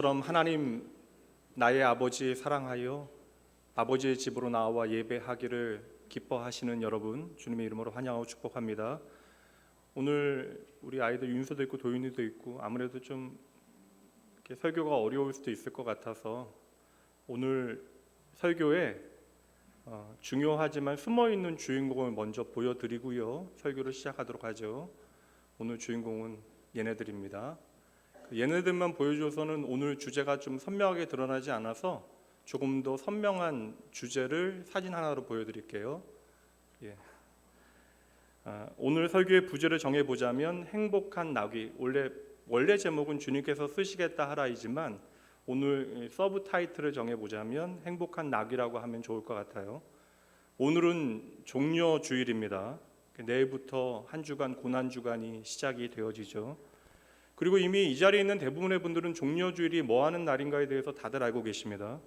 그럼 하나님 나의 아버지 사랑하여 아버지의 집으로 나와 예배하기를 기뻐하시는 여러분, 주님의 이름으로 환영하고 축복합니다. 오늘 우리 아이들 윤서도 있고 도윤이도 있고 아무래도 좀 이렇게 설교가 어려울 수도 있을 것 같아서 오늘 설교에 중요하지만 숨어있는 주인공을 먼저 보여드리고요, 설교를 시작하도록 하죠. 오늘 주인공은 얘네들입니다. 얘네들만 보여줘서는 오늘 주제가 좀 선명하게 드러나지 않아서 조금 더 선명한 주제를 사진 하나로 보여드릴게요. 오늘 설교의 부제를 정해보자면 행복한 나귀. 원래 제목은 주님께서 쓰시겠다 하라이지만 오늘 서브 타이틀을 정해보자면 행복한 나귀라고 하면 좋을 것 같아요. 오늘은 종려 주일입니다. 내일부터 한 주간 고난주간이 시작이 되어지죠. 그리고 이미 이 자리에 있는 대부분의 분들은 종려주일이 뭐 하는 날인가에 대해서 다들 알고 계십니다.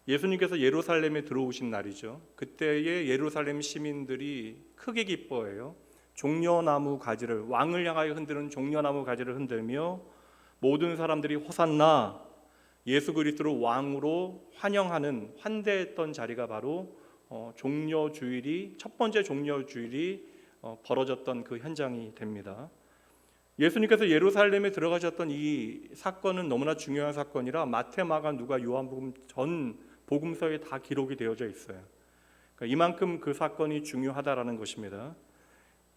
예수님께서 예루살렘에 들어오신 날이죠. 그때의 예루살렘 시민들이 크게 기뻐해요. 종려나무 가지를, 왕을 향하여 흔드는 종려나무 가지를 흔들며 모든 사람들이 호산나, 예수 그리스도를 왕으로 환영하는, 환대했던 자리가 바로 종려주일이, 첫 번째 종려주일이 벌어졌던 그 현장이 됩니다. 예수님께서 예루살렘에 들어가셨던 이 사건은 너무나 중요한 사건이라 마태, 마가, 누가, 요한복음 전 복음서에 다 기록이 되어져 있어요. 그러니까 이만큼 그 사건이 중요하다라는 것입니다.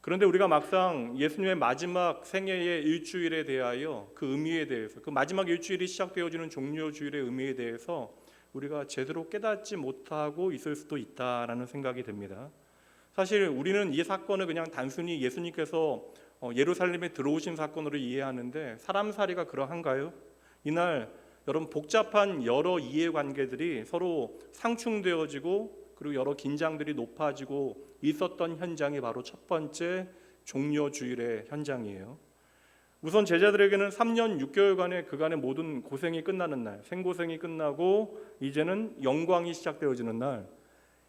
그런데 우리가 막상 예수님의 마지막 생애의 일주일에 대하여 그 의미에 대해서, 그 마지막 일주일이 시작되어지는 종려주일의 의미에 대해서 우리가 제대로 깨닫지 못하고 있을 수도 있다라는 생각이 듭니다. 사실 우리는 이 사건을 그냥 단순히 예수님께서 예루살렘에 들어오신 사건으로 이해하는데 사람살이가 그러한가요? 이날 여러분 복잡한 여러 이해관계들이 서로 상충되어지고 그리고 여러 긴장들이 높아지고 있었던 현장이 바로 첫 번째 종려주일의 현장이에요. 우선 제자들에게는 3년 6개월간의 그간의 모든 고생이 끝나는 날, 생고생이 끝나고 이제는 영광이 시작되어지는 날,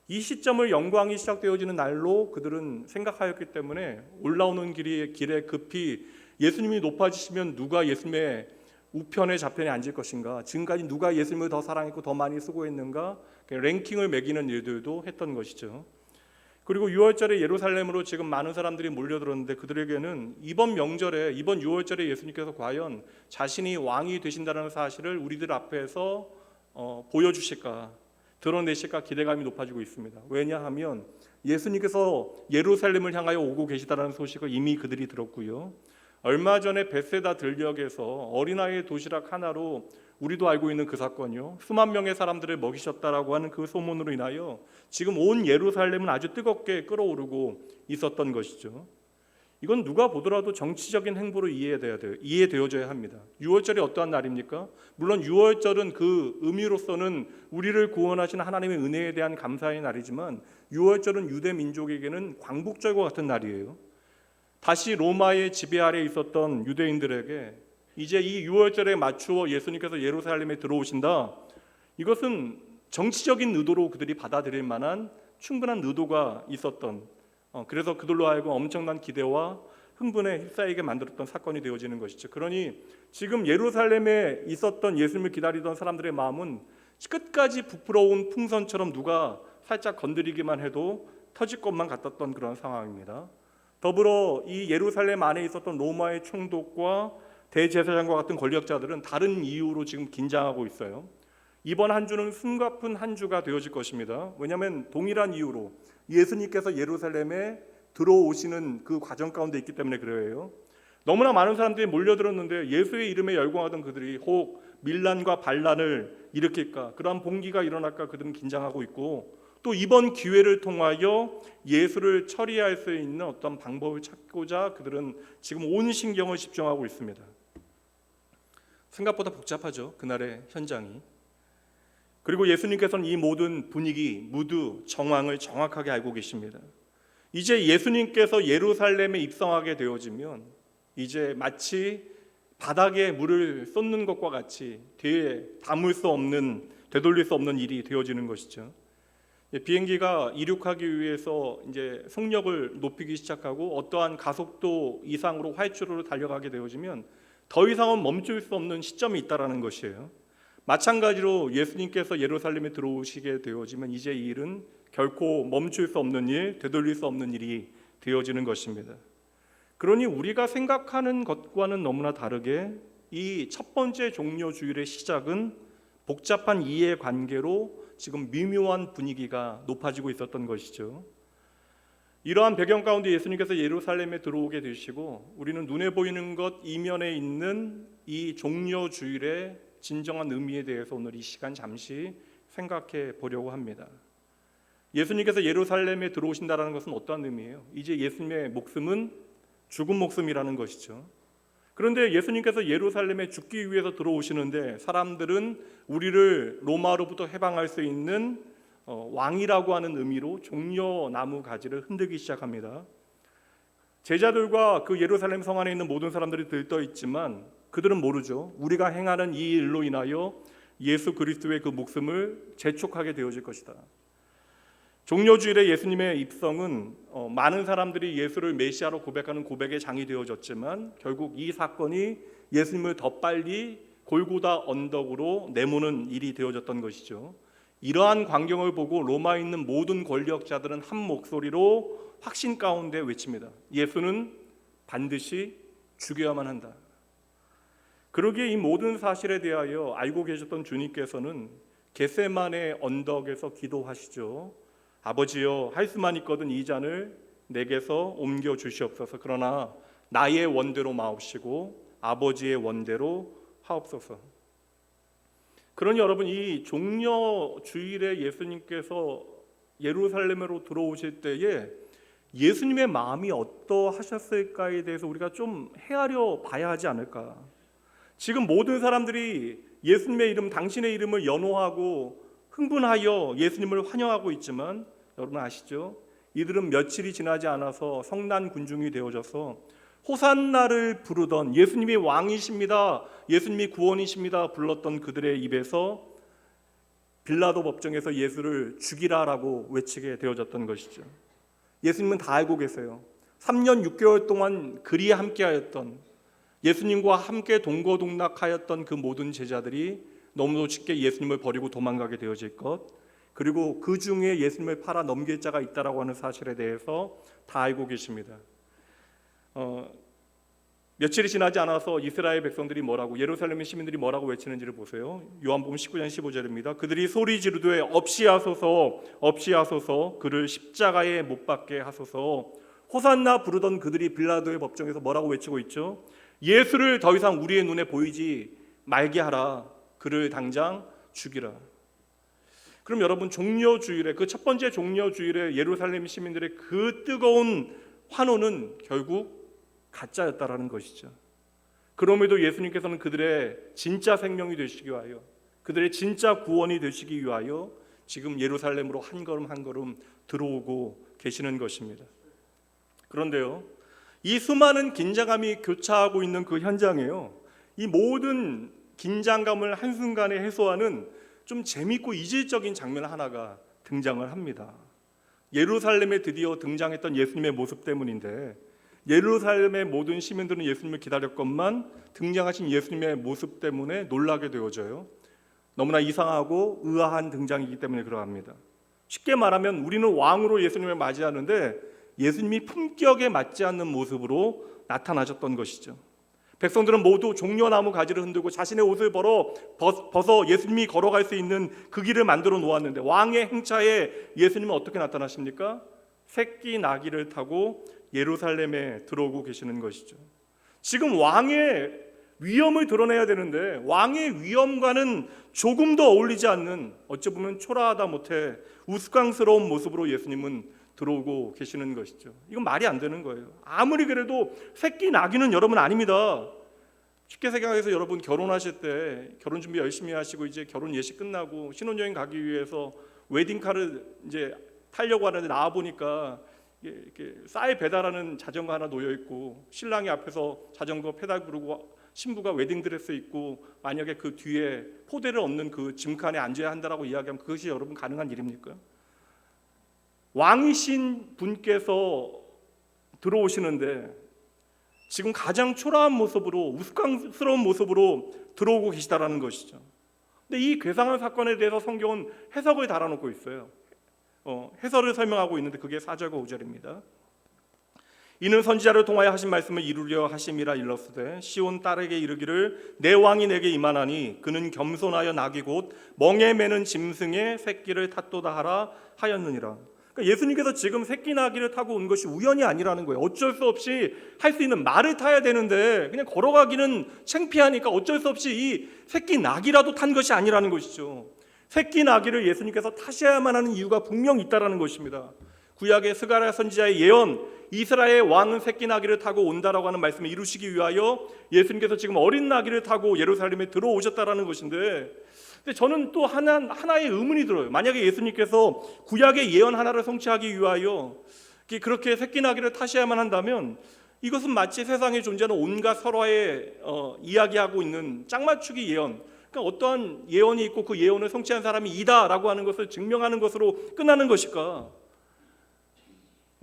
이 시점을 영광이 시작되어지는 날로 그들은 생각하였기 때문에 올라오는 길에 급히 예수님이 높아지시면 누가 예수님의 우편에 좌편에 앉을 것인가, 지금까지 누가 예수님을 더 사랑했고 더 많이 수고했는가, 랭킹을 매기는 일들도 했던 것이죠. 그리고 6월절에 예루살렘으로 지금 많은 사람들이 몰려들었는데 그들에게는 이번 명절에, 이번 6월절에 예수님께서 과연 자신이 왕이 되신다는 사실을 우리들 앞에서 보여주실까, 드러내실까 기대감이 높아지고 있습니다. 왜냐하면 예수님께서 예루살렘을 향하여 오고 계시다는 소식을 이미 그들이 들었고요. 얼마 전에 벳세다 들녘에서 어린아이의 도시락 하나로 우리도 알고 있는 그 사건이요, 수만 명의 사람들을 먹이셨다라고 하는 그 소문으로 인하여 지금 온 예루살렘은 아주 뜨겁게 끓어오르고 있었던 것이죠. 이건 누가 보더라도 정치적인 행보로 이해되어져야 합니다. 6월절이 어떠한 날입니까? 물론 6월절은 그 의미로서는 우리를 구원하신 하나님의 은혜에 대한 감사의 날이지만 6월절은 유대 민족에게는 광복절과 같은 날이에요. 다시 로마의 지배 아래 있었던 유대인들에게 이제 이 6월절에 맞추어 예수님께서 예루살렘에 들어오신다, 이것은 정치적인 의도로 그들이 받아들일 만한 충분한 의도가 있었던, 그래서 그들로 하여금 엄청난 기대와 흥분에 휩싸이게 만들었던 사건이 되어지는 것이죠. 그러니 지금 예루살렘에 있었던 예수님을 기다리던 사람들의 마음은 끝까지 부풀어온 풍선처럼 누가 살짝 건드리기만 해도 터질 것만 같았던 그런 상황입니다. 더불어 이 예루살렘 안에 있었던 로마의 총독과 대제사장과 같은 권력자들은 다른 이유로 지금 긴장하고 있어요. 이번 한 주는 숨가쁜 한 주가 되어질 것입니다. 왜냐하면 동일한 이유로 예수님께서 예루살렘에 들어오시는 그 과정 가운데 있기 때문에 그래요. 너무나 많은 사람들이 몰려들었는데 예수의 이름에 열광하던 그들이 혹 밀란과 반란을 일으킬까, 그러한 봉기가 일어날까 그들은 긴장하고 있고, 또 이번 기회를 통하여 예수를 처리할 수 있는 어떤 방법을 찾고자 그들은 지금 온 신경을 집중하고 있습니다. 생각보다 복잡하죠, 그날의 현장이. 그리고 예수님께서는 이 모든 분위기, 무드, 정황을 정확하게 알고 계십니다. 이제 예수님께서 예루살렘에 입성하게 되어지면 이제 마치 바닥에 물을 쏟는 것과 같이 뒤에 되돌릴 수 없는 일이 되어지는 것이죠. 비행기가 이륙하기 위해서 이제 속력을 높이기 시작하고 어떠한 가속도 이상으로 활주로로 달려가게 되어지면 더 이상은 멈출 수 없는 시점이 있다라는 것이에요. 마찬가지로 예수님께서 예루살렘에 들어오시게 되어지면 이제 이 일은 결코 멈출 수 없는 일, 되돌릴 수 없는 일이 되어지는 것입니다. 그러니 우리가 생각하는 것과는 너무나 다르게 이 첫 번째 종려 주일의 시작은 복잡한 이해관계로 지금 미묘한 분위기가 높아지고 있었던 것이죠. 이러한 배경 가운데 예수님께서 예루살렘에 들어오게 되시고 우리는 눈에 보이는 것 이면에 있는 이 종려 주일의 진정한 의미에 대해서 오늘 이 시간 잠시 생각해 보려고 합니다. 예수님께서 예루살렘에 들어오신다는 것은 어떠한 의미예요? 이제 예수님의 목숨은 죽은 목숨이라는 것이죠. 그런데 예수님께서 예루살렘에 죽기 위해서 들어오시는데 사람들은 우리를 로마로부터 해방할 수 있는 왕이라고 하는 의미로 종려 나무 가지를 흔들기 시작합니다. 제자들과 그 예루살렘 성 안에 있는 모든 사람들이 들떠 있지만 그들은 모르죠. 우리가 행하는 이 일로 인하여 예수 그리스도의 그 목숨을 재촉하게 되어질 것이다. 종려주일의 예수님의 입성은 많은 사람들이 예수를 메시아로 고백하는 고백의 장이 되어졌지만 결국 이 사건이 예수님을 더 빨리 골고다 언덕으로 내모는 일이 되어졌던 것이죠. 이러한 광경을 보고 로마에 있는 모든 권력자들은 한 목소리로 확신 가운데 외칩니다. 예수는 반드시 죽여야만 한다. 그러기에 이 모든 사실에 대하여 알고 계셨던 주님께서는 겟세마네 언덕에서 기도하시죠. 아버지여, 할 수만 있거든 이 잔을 내게서 옮겨 주시옵소서. 그러나 나의 원대로 마옵시고 아버지의 원대로 하옵소서. 그러니 여러분, 이 종려 주일에 예수님께서 예루살렘으로 들어오실 때에 예수님의 마음이 어떠하셨을까에 대해서 우리가 좀 헤아려 봐야 하지 않을까. 지금 모든 사람들이 예수님의 이름, 당신의 이름을 연호하고 흥분하여 예수님을 환영하고 있지만 여러분 아시죠? 이들은 며칠이 지나지 않아서 성난 군중이 되어져서 호산나를 부르던, 예수님이 왕이십니다, 예수님이 구원이십니다 불렀던 그들의 입에서 빌라도 법정에서 예수를 죽이라라고 외치게 되어졌던 것이죠. 예수님은 다 알고 계세요. 3년 6개월 동안 그리 함께하였던, 예수님과 함께 동거동락하였던 그 모든 제자들이 너무도 쉽게 예수님을 버리고 도망가게 되어질 것, 그리고 그 중에 예수님을 팔아 넘길 자가 있다라고 하는 사실에 대해서 다 알고 계십니다. 며칠이 지나지 않아서 이스라엘 백성들이 뭐라고, 예루살렘의 시민들이 뭐라고 외치는지를 보세요. 요한복음 19장 15절입니다. 그들이 소리 지르되 없이 하소서, 없이 하소서, 그를 십자가에 못 박게 하소서. 호산나 부르던 그들이 빌라도의 법정에서 뭐라고 외치고 있죠? 예수를 더 이상 우리의 눈에 보이지 말게 하라, 그를 당장 죽이라. 그럼 여러분, 종려주일에, 그 첫 번째 종려주일에 예루살렘 시민들의 그 뜨거운 환호는 결국 가짜였다라는 것이죠. 그럼에도 예수님께서는 그들의 진짜 생명이 되시기 위하여, 그들의 진짜 구원이 되시기 위하여 지금 예루살렘으로 한 걸음 한 걸음 들어오고 계시는 것입니다. 그런데요, 이 수많은 긴장감이 교차하고 있는 그 현장에요, 이 모든 긴장감을 한순간에 해소하는 좀 재밌고 이질적인 장면 하나가 등장을 합니다. 예루살렘에 드디어 등장했던 예수님의 모습 때문인데, 예루살렘의 모든 시민들은 예수님을 기다렸건만 등장하신 예수님의 모습 때문에 놀라게 되어져요. 너무나 이상하고 의아한 등장이기 때문에 그러합니다. 쉽게 말하면 우리는 왕으로 예수님을 맞이하는데 예수님이 품격에 맞지 않는 모습으로 나타나셨던 것이죠. 백성들은 모두 종려나무 가지를 흔들고 자신의 옷을 벗어 예수님이 걸어갈 수 있는 그 길을 만들어 놓았는데, 왕의 행차에 예수님은 어떻게 나타나십니까? 새끼 나귀를 타고 예루살렘에 들어오고 계시는 것이죠. 지금 왕의 위엄을 드러내야 되는데 왕의 위엄과는 조금 더 어울리지 않는, 어찌 보면 초라하다 못해 우스꽝스러운 모습으로 예수님은 들어오고 계시는 것이죠. 이건 말이 안 되는 거예요. 아무리 그래도 새끼 나귀는 여러분 아닙니다. 쉽게 생각해서 여러분 결혼하실 때 결혼 준비 열심히 하시고 이제 결혼 예식 끝나고 신혼여행 가기 위해서 웨딩카를 이제 타려고 하는데 나와 보니까 이렇게 쌀 배달하는 자전거 하나 놓여 있고, 신랑이 앞에서 자전거 페달 부르고 신부가 웨딩드레스 입고 만약에 그 뒤에 포대를 얹는 그 짐칸에 앉아야 한다라고 이야기하면 그것이 여러분 가능한 일입니까? 왕이신 분께서 들어오시는데 지금 가장 초라한 모습으로, 우스꽝스러운 모습으로 들어오고 계시다라는 것이죠. 근데 이 괴상한 사건에 대해서 성경은 해석을 달아놓고 있어요. 해설을 설명하고 있는데 그게 4절과 5절입니다. 이는 선지자를 통하여 하신 말씀을 이루려 하심이라 일렀으되 시온 딸에게 이르기를 내 왕이 내게 임하나니 그는 겸손하여 낙이 곧 멍에 매는 짐승의 새끼를 탔도다 하라 하였느니라. 그러니까 예수님께서 지금 새끼 나귀를 타고 온 것이 우연이 아니라는 거예요. 어쩔 수 없이 할 수 있는 말을 타야 되는데 그냥 걸어가기는 창피하니까 어쩔 수 없이 이 새끼 나귀라도 탄 것이 아니라는 것이죠. 새끼 나귀를 예수님께서 타셔야만 하는 이유가 분명히 있다라는 것입니다. 구약의 스가랴 선지자의 예언, 이스라엘 왕은 새끼 나귀를 타고 온다라고 하는 말씀을 이루시기 위하여 예수님께서 지금 어린 나귀를 타고 예루살렘에 들어오셨다라는 것인데, 근데 저는 또 하나의 의문이 들어요. 만약에 예수님께서 구약의 예언 하나를 성취하기 위하여 그렇게 새끼 나귀를 타셔야만 한다면 이것은 마치 세상에 존재하는 온갖 설화에 이야기하고 있는 짝맞추기 예언, 그러니까 어떠한 예언이 있고 그 예언을 성취한 사람이 이다라고 하는 것을 증명하는 것으로 끝나는 것일까?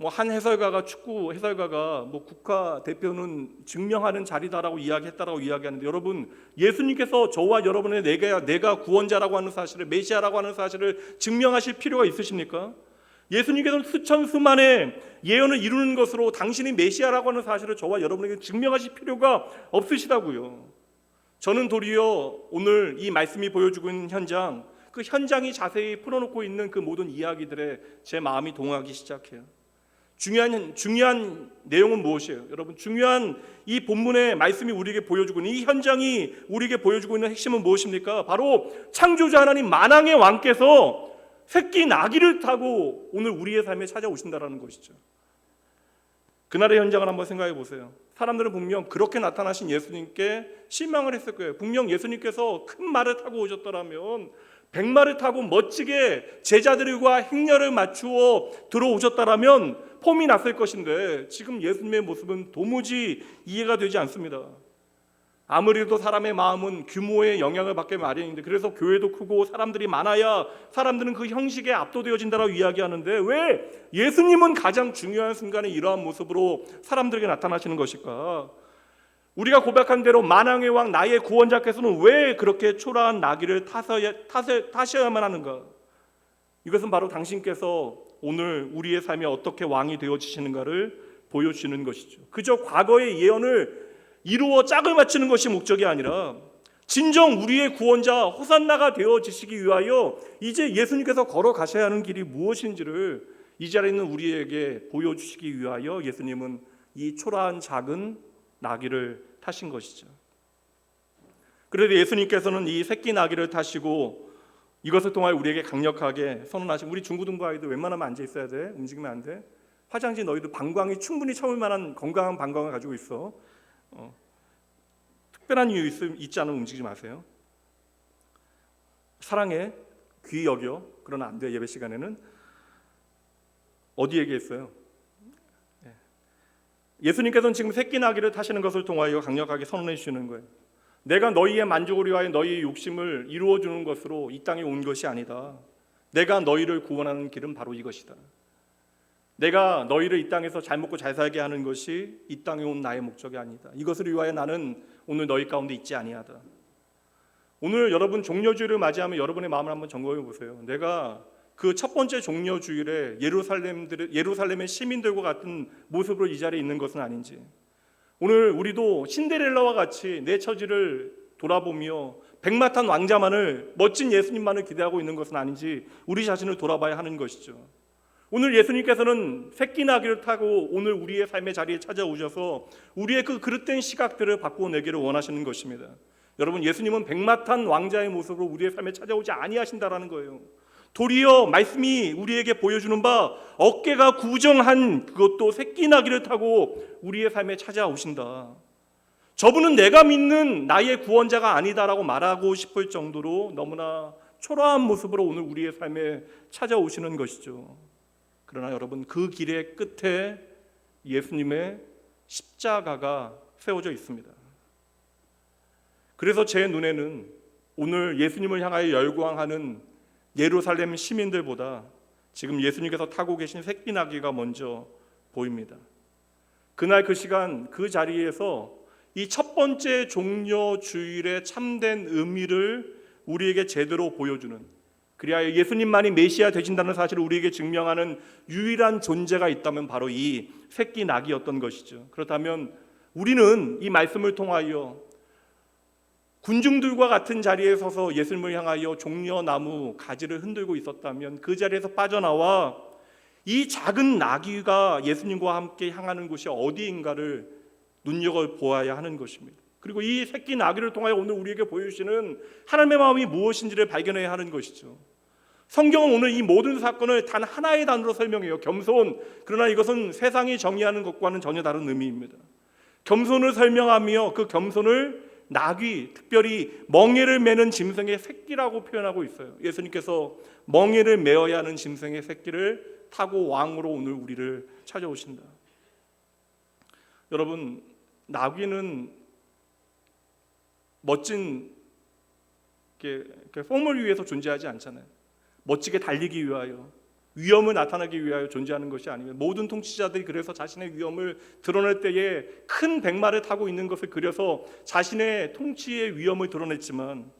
한 해설가가, 축구 해설가가 국가 대표는 증명하는 자리다라고 이야기했다라고 이야기하는데, 여러분, 예수님께서 저와 여러분의 내가 구원자라고 하는 사실을, 메시아라고 하는 사실을 증명하실 필요가 있으십니까? 예수님께서는 수천 수만의 예언을 이루는 것으로 당신이 메시아라고 하는 사실을 저와 여러분에게 증명하실 필요가 없으시다고요. 저는 도리어 오늘 이 말씀이 보여주고 있는 현장, 그 현장이 자세히 풀어놓고 있는 그 모든 이야기들에 제 마음이 동하기 시작해요. 중요한 내용은 무엇이에요? 여러분, 중요한 이 본문의 말씀이 우리에게 보여주고 있는, 이 현장이 우리에게 보여주고 있는 핵심은 무엇입니까? 바로 창조주 하나님 만왕의 왕께서 새끼 나귀를 타고 오늘 우리의 삶에 찾아오신다라는 것이죠. 그날의 현장을 한번 생각해 보세요. 사람들은 분명 그렇게 나타나신 예수님께 실망을 했을 거예요. 분명 예수님께서 큰 말을 타고 오셨더라면, 백마를 타고 멋지게 제자들과 행렬을 맞추어 들어오셨다라면 폼이 났을 것인데, 지금 예수님의 모습은 도무지 이해가 되지 않습니다. 아무래도 사람의 마음은 규모의 영향을 받게 마련인데, 그래서 교회도 크고 사람들이 많아야 사람들은 그 형식에 압도되어진다라고 이야기하는데, 왜 예수님은 가장 중요한 순간에 이러한 모습으로 사람들에게 나타나시는 것일까? 우리가 고백한 대로 만왕의 왕 나의 구원자께서는 왜 그렇게 초라한 나귀를 타셔야만 하는가? 이것은 바로 당신께서 오늘 우리의 삶에 어떻게 왕이 되어지시는가를 보여주시는 것이죠. 그저 과거의 예언을 이루어 짝을 맞추는 것이 목적이 아니라 진정 우리의 구원자 호산나가 되어지시기 위하여 이제 예수님께서 걸어가셔야 하는 길이 무엇인지를 이 자리에 있는 우리에게 보여주시기 위하여 예수님은 이 초라한 작은 나귀를 타신 것이죠. 그래도 예수님께서는 이 새끼 나귀를 타시고 이것을 통하여 우리에게 강력하게 선언하신, 우리 중고등부 아이들 웬만하면 앉아 있어야 돼, 움직이면 안 돼. 화장지 너희들 방광이 충분히 참을 만한 건강한 방광을 가지고 있어. 특별한 이유 있지 않으면 움직이지 마세요. 사랑해, 귀 여겨. 그러나 안 돼. 예배 시간에는 어디 얘기했어요? 예수님께서는 지금 새끼 나귀를 타시는 것을 통하여 강력하게 선언해 주시는 거예요. 내가 너희의 만족을 위하여 너희의 욕심을 이루어주는 것으로 이 땅에 온 것이 아니다. 내가 너희를 구원하는 길은 바로 이것이다. 내가 너희를 이 땅에서 잘 먹고 잘 살게 하는 것이 이 땅에 온 나의 목적이 아니다. 이것을 위하여 나는 오늘 너희 가운데 있지 아니하다. 오늘 여러분 종려주일을 맞이하면 여러분의 마음을 한번 점검해 보세요. 내가 그 첫 번째 종려주일에 예루살렘의 시민들과 같은 모습으로 이 자리에 있는 것은 아닌지, 오늘 우리도 신데렐라와 같이 내 처지를 돌아보며 백마탄 왕자만을, 멋진 예수님만을 기대하고 있는 것은 아닌지 우리 자신을 돌아봐야 하는 것이죠. 오늘 예수님께서는 새끼 나귀를 타고 오늘 우리의 삶의 자리에 찾아오셔서 우리의 그 그릇된 시각들을 바꿔내기를 원하시는 것입니다. 여러분, 예수님은 백마탄 왕자의 모습으로 우리의 삶에 찾아오지 아니하신다라는 거예요. 도리어 말씀이 우리에게 보여주는 바 어깨가 구정한 그것도 새끼 나귀를 타고 우리의 삶에 찾아오신다. 저분은 내가 믿는 나의 구원자가 아니다라고 말하고 싶을 정도로 너무나 초라한 모습으로 오늘 우리의 삶에 찾아오시는 것이죠. 그러나 여러분, 그 길의 끝에 예수님의 십자가가 세워져 있습니다. 그래서 제 눈에는 오늘 예수님을 향하여 열광하는 예루살렘 시민들보다 지금 예수님께서 타고 계신 새끼 나귀가 먼저 보입니다. 그날 그 시간 그 자리에서 이 첫 번째 종려 주일의 참된 의미를 우리에게 제대로 보여주는, 그리하여 예수님만이 메시아 되신다는 사실을 우리에게 증명하는 유일한 존재가 있다면 바로 이 새끼 낙이었던 것이죠. 그렇다면 우리는 이 말씀을 통하여 군중들과 같은 자리에 서서 예수님을 향하여 종려나무 가지를 흔들고 있었다면 그 자리에서 빠져나와 이 작은 나귀가 예수님과 함께 향하는 곳이 어디인가를 눈여겨보아야 하는 것입니다. 그리고 이 새끼 나귀를 통하여 오늘 우리에게 보여주시는 하나님의 마음이 무엇인지를 발견해야 하는 것이죠. 성경은 오늘 이 모든 사건을 단 하나의 단어로 설명해요. 겸손. 그러나 이것은 세상이 정의하는 것과는 전혀 다른 의미입니다. 겸손을 설명하며 그 겸손을 나귀, 특별히 멍에를 매는 짐승의 새끼라고 표현하고 있어요. 예수님께서 멍에를 메어야 하는 짐승의 새끼를 타고 왕으로 오늘 우리를 찾아오신다. 여러분, 나귀는 멋진 폼을 위해서 존재하지 않잖아요. 멋지게 달리기 위하여, 위험을 나타내기 위하여 존재하는 것이 아니에요. 모든 통치자들이 그래서 자신의 위험을 드러낼 때에 큰 백마를 타고 있는 것을 그려서 자신의 통치의 위험을 드러냈지만,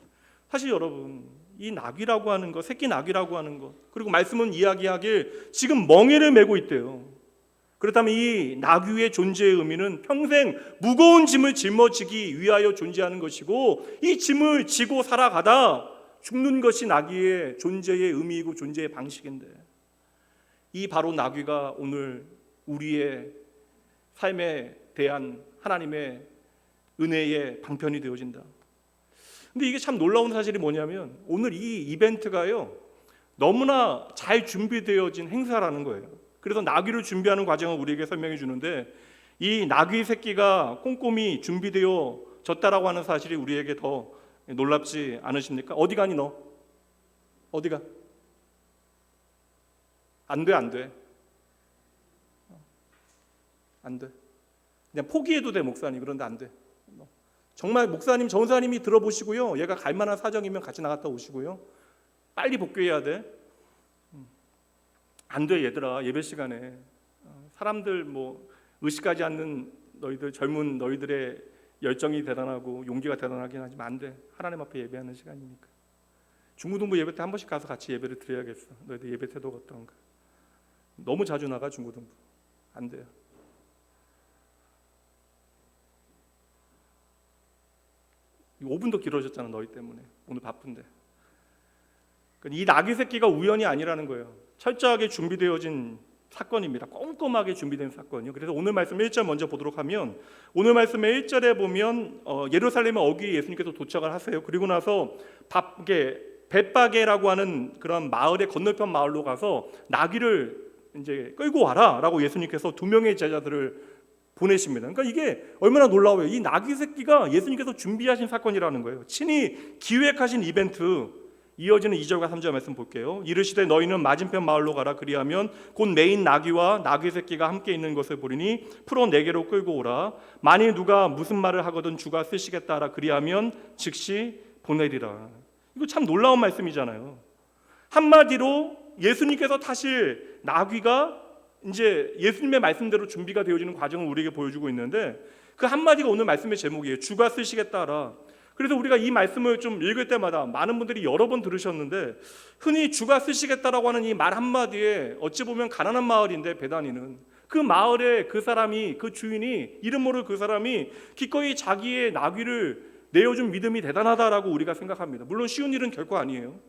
사실 여러분, 이 나귀라고 하는 것, 새끼 나귀라고 하는 것, 그리고 말씀은 이야기하길 지금 멍에를 메고 있대요. 그렇다면 이 나귀의 존재의 의미는 평생 무거운 짐을 짊어지기 위하여 존재하는 것이고, 이 짐을 지고 살아가다 죽는 것이 나귀의 존재의 의미이고 존재의 방식인데, 이 바로 나귀가 오늘 우리의 삶에 대한 하나님의 은혜의 방편이 되어진다. 근데 이게 참 놀라운 사실이 뭐냐면, 오늘 이 이벤트가요 너무나 잘 준비되어진 행사라는 거예요. 그래서 나귀를 준비하는 과정을 우리에게 설명해 주는데, 이 나귀 새끼가 꼼꼼히 준비되어졌다라고 하는 사실이 우리에게 더 놀랍지 않으십니까? 어디 가니 너? 어디가? 안 돼, 안 돼. 안 돼. 그냥 포기해도 돼, 목사님. 그런데 안 돼. 정말 목사님, 전사님이 들어보시고요, 얘가 갈 만한 사정이면 같이 나갔다 오시고요, 빨리 복귀해야 돼. 안 돼, 얘들아. 예배 시간에 사람들 의식하지 않는 너희들, 젊은 너희들의 열정이 대단하고 용기가 대단하긴 하지만 안 돼. 하나님 앞에 예배하는 시간이니까. 중고등부 예배 때 한 번씩 가서 같이 예배를 드려야겠어. 너희들 예배 태도가 어떤가. 너무 자주 나가 중고등부. 안 돼요. 5분도 길어졌잖아, 너희 때문에. 오늘 바쁜데. 이 나귀 새끼가 우연이 아니라는 거예요. 철저하게 준비되어진 사건입니다. 꼼꼼하게 준비된 사건이요. 그래서 오늘 말씀 1절 먼저 보도록 하면, 오늘 말씀의 1절에 보면 예루살렘에 어귀에 예수님께서 도착을 하세요. 그리고 나서 벳바게라고 하는 그런 마을의 건너편 마을로 가서 나귀를 이제 끌고 와라라고 예수님께서 2명의 제자들을 보내십니다. 그러니까 이게 얼마나 놀라워요. 이 나귀 새끼가 예수님께서 준비하신 사건이라는 거예요. 친히 기획하신 이벤트. 이어지는 2절과 3절 말씀 볼게요. 이르시되 너희는 맞은편 마을로 가라. 그리하면 곧 메인 나귀와 나귀 새끼가 함께 있는 것을 보리니 풀어 내게로 끌고 오라. 만일 누가 무슨 말을 하거든 주가 쓰시겠다 하라. 그리하면 즉시 보내리라. 이거 참 놀라운 말씀이잖아요. 한마디로 예수님께서 타실 나귀가 이제 예수님의 말씀대로 준비가 되어지는 과정을 우리에게 보여주고 있는데, 그 한마디가 오늘 말씀의 제목이에요. 주가 쓰시겠다 하라. 그래서 우리가 이 말씀을 좀 읽을 때마다 많은 분들이 여러 번 들으셨는데, 흔히 주가 쓰시겠다라고 하는 이 말 한마디에 어찌 보면 가난한 마을인데, 베다니는 그 마을에 그 사람이, 그 주인이, 이름 모를 그 사람이 기꺼이 자기의 나귀를 내어준 믿음이 대단하다라고 우리가 생각합니다. 물론 쉬운 일은 결코 아니에요.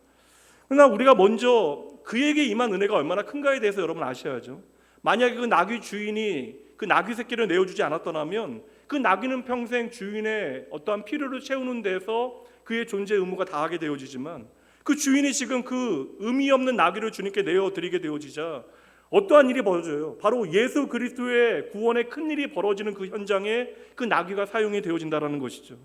그러나 우리가 먼저 그에게 임한 은혜가 얼마나 큰가에 대해서 여러분 아셔야죠. 만약에 그 나귀 주인이 그 나귀 새끼를 내어주지 않았더라면 그 나귀는 평생 주인의 어떠한 필요를 채우는 데서 그의 존재 의무가 다하게 되어지지만, 그 주인이 지금 그 의미 없는 나귀를 주님께 내어드리게 되어지자 어떠한 일이 벌어져요? 바로 예수 그리스도의 구원의 큰 일이 벌어지는 그 현장에 그 나귀가 사용이 되어진다는 것이죠.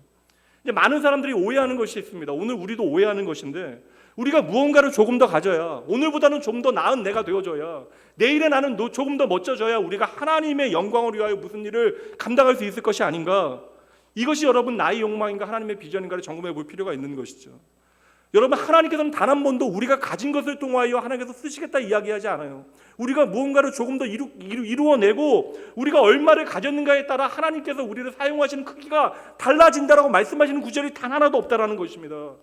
이제 많은 사람들이 오해하는 것이 있습니다. 오늘 우리도 오해하는 것인데, 우리가 무언가를 조금 더 가져야, 오늘보다는 좀 더 나은 내가 되어져야, 내일의 나는 조금 더 멋져져야 우리가 하나님의 영광을 위하여 무슨 일을 감당할 수 있을 것이 아닌가. 이것이 여러분 나의 욕망인가 하나님의 비전인가를 점검해 볼 필요가 있는 것이죠. 여러분, 하나님께서는 단 한 번도 우리가 가진 것을 통하여 하나님께서 쓰시겠다 이야기하지 않아요. 우리가 무언가를 조금 더 이루어내고 우리가 얼마를 가졌는가에 따라 하나님께서 우리를 사용하시는 크기가 달라진다라고 말씀하시는 구절이 단 하나도 없다라는 것입니다.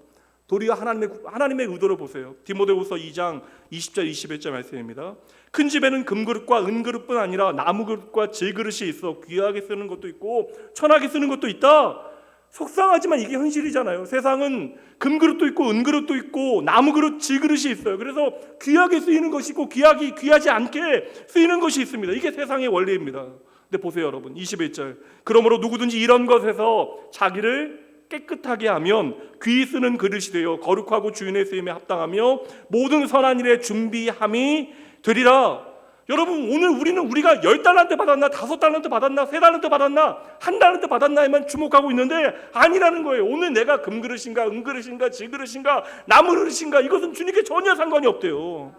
도리어 하나님의 의도를 보세요. 디모데후서 2장 20절 21절 말씀입니다. 큰 집에는 금그릇과 은그릇뿐 아니라 나무그릇과 질그릇이 있어 귀하게 쓰는 것도 있고 천하게 쓰는 것도 있다. 속상하지만 이게 현실이잖아요. 세상은 금그릇도 있고 은그릇도 있고 나무그릇, 질그릇이 있어요. 그래서 귀하게 쓰이는 것이 있고 귀하지 않게 쓰이는 것이 있습니다. 이게 세상의 원리입니다. 근데 보세요 여러분, 21절. 그러므로 누구든지 이런 것에서 자기를 깨끗하게 하면 귀 쓰는 그릇이 되어 거룩하고 주인의 쓰임에 합당하며 모든 선한 일에 준비함이 되리라. 여러분, 오늘 우리가 10달란트 받았나 5달란트 받았나 3달란트 받았나 1달란트 받았나에만 주목하고 있는데 아니라는 거예요. 오늘 내가 금그릇인가 은그릇인가 질그릇인가 나무그릇인가 이것은 주님께 전혀 상관이 없대요.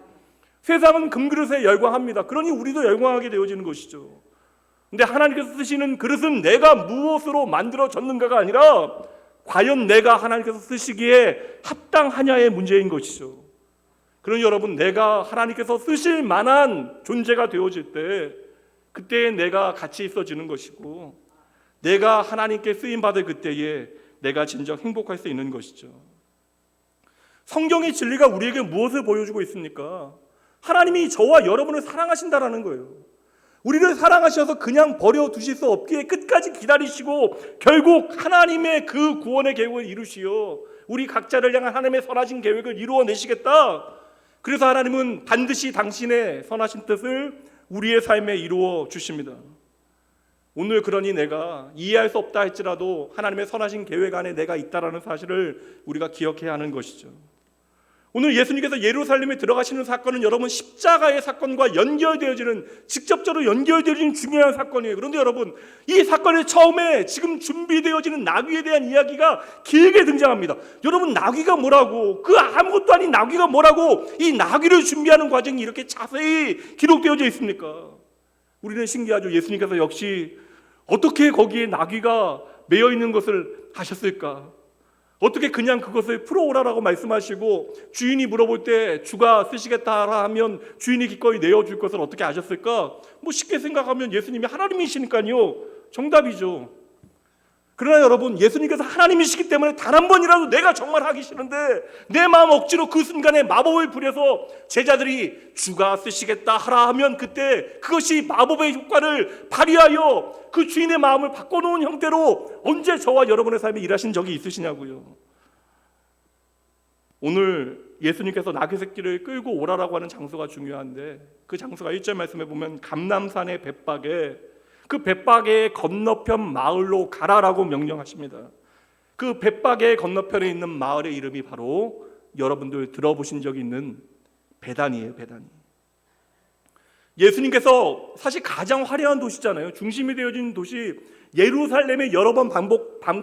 세상은 금그릇에 열광합니다. 그러니 우리도 열광하게 되어지는 것이죠. 근데 하나님께서 쓰시는 그릇은 내가 무엇으로 만들어졌는가가 아니라 과연 내가 하나님께서 쓰시기에 합당하냐의 문제인 것이죠. 그러니 여러분, 내가 하나님께서 쓰실 만한 존재가 되어질 때 그때에 내가 같이 있어지는 것이고 내가 하나님께 쓰임받을 그때에 내가 진정 행복할 수 있는 것이죠. 성경의 진리가 우리에게 무엇을 보여주고 있습니까? 하나님이 저와 여러분을 사랑하신다라는 거예요. 우리를 사랑하셔서 그냥 버려두실 수 없기에 끝까지 기다리시고 결국 하나님의 그 구원의 계획을 이루시어 우리 각자를 향한 하나님의 선하신 계획을 이루어내시겠다. 그래서 하나님은 반드시 당신의 선하신 뜻을 우리의 삶에 이루어 주십니다. 오늘 그러니 내가 이해할 수 없다 할지라도 하나님의 선하신 계획 안에 내가 있다라는 사실을 우리가 기억해야 하는 것이죠. 오늘 예수님께서 예루살렘에 들어가시는 사건은 여러분 십자가의 사건과 연결되어지는, 직접적으로 연결되어지는 중요한 사건이에요. 그런데 여러분, 이 사건의 처음에 지금 준비되어지는 나귀에 대한 이야기가 길게 등장합니다. 여러분, 나귀가 뭐라고, 그 아무것도 아닌 나귀가 뭐라고 이 나귀를 준비하는 과정이 이렇게 자세히 기록되어져 있습니까? 우리는 신기하죠. 예수님께서 역시 어떻게 거기에 나귀가 매여 있는 것을 하셨을까? 어떻게 그냥 그것을 풀어오라라고 말씀하시고 주인이 물어볼 때 주가 쓰시겠다 하면 주인이 기꺼이 내어줄 것을 어떻게 아셨을까? 쉽게 생각하면 예수님이 하나님이시니까요. 정답이죠. 그러나 여러분, 예수님께서 하나님이시기 때문에 단 한 번이라도 내가 정말 하기 싫은데 내 마음 억지로 그 순간에 마법을 부려서 제자들이 주가 쓰시겠다 하라 하면 그때 그것이 마법의 효과를 발휘하여 그 주인의 마음을 바꿔놓은 형태로 언제 저와 여러분의 삶에 일하신 적이 있으시냐고요. 오늘 예수님께서 나귀 새끼를 끌고 오라라고 하는 장소가 중요한데 그 장소가 1절 말씀에 보면 감람산의 벳박에, 그 벳박의 건너편 마을로 가라라고 명령하십니다. 그 벳박의 건너편에 있는 마을의 이름이 바로 여러분들 들어보신 적이 있는 베단이에요. 베단이. 예수님께서 사실 가장 화려한 도시잖아요. 중심이 되어진 도시 예루살렘에 여러 번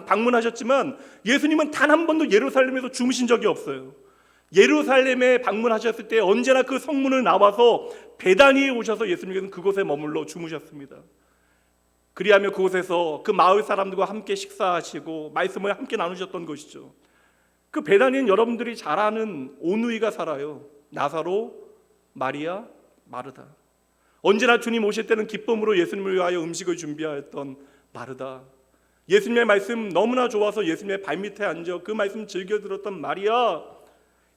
방문하셨지만 예수님은 단 한 번도 예루살렘에서 주무신 적이 없어요. 예루살렘에 방문하셨을 때 언제나 그 성문을 나와서 베다니에 오셔서 예수님께서는 그곳에 머물러 주무셨습니다. 그리하며 그곳에서 그 마을 사람들과 함께 식사하시고 말씀을 함께 나누셨던 것이죠. 그 베다니는 여러분들이 잘 아는 오누이가 살아요. 나사로, 마리아, 마르다. 언제나 주님 오실 때는 기쁨으로 예수님을 위하여 음식을 준비하였던 마르다. 예수님의 말씀 너무나 좋아서 예수님의 발밑에 앉아 그 말씀 즐겨 들었던 마리아.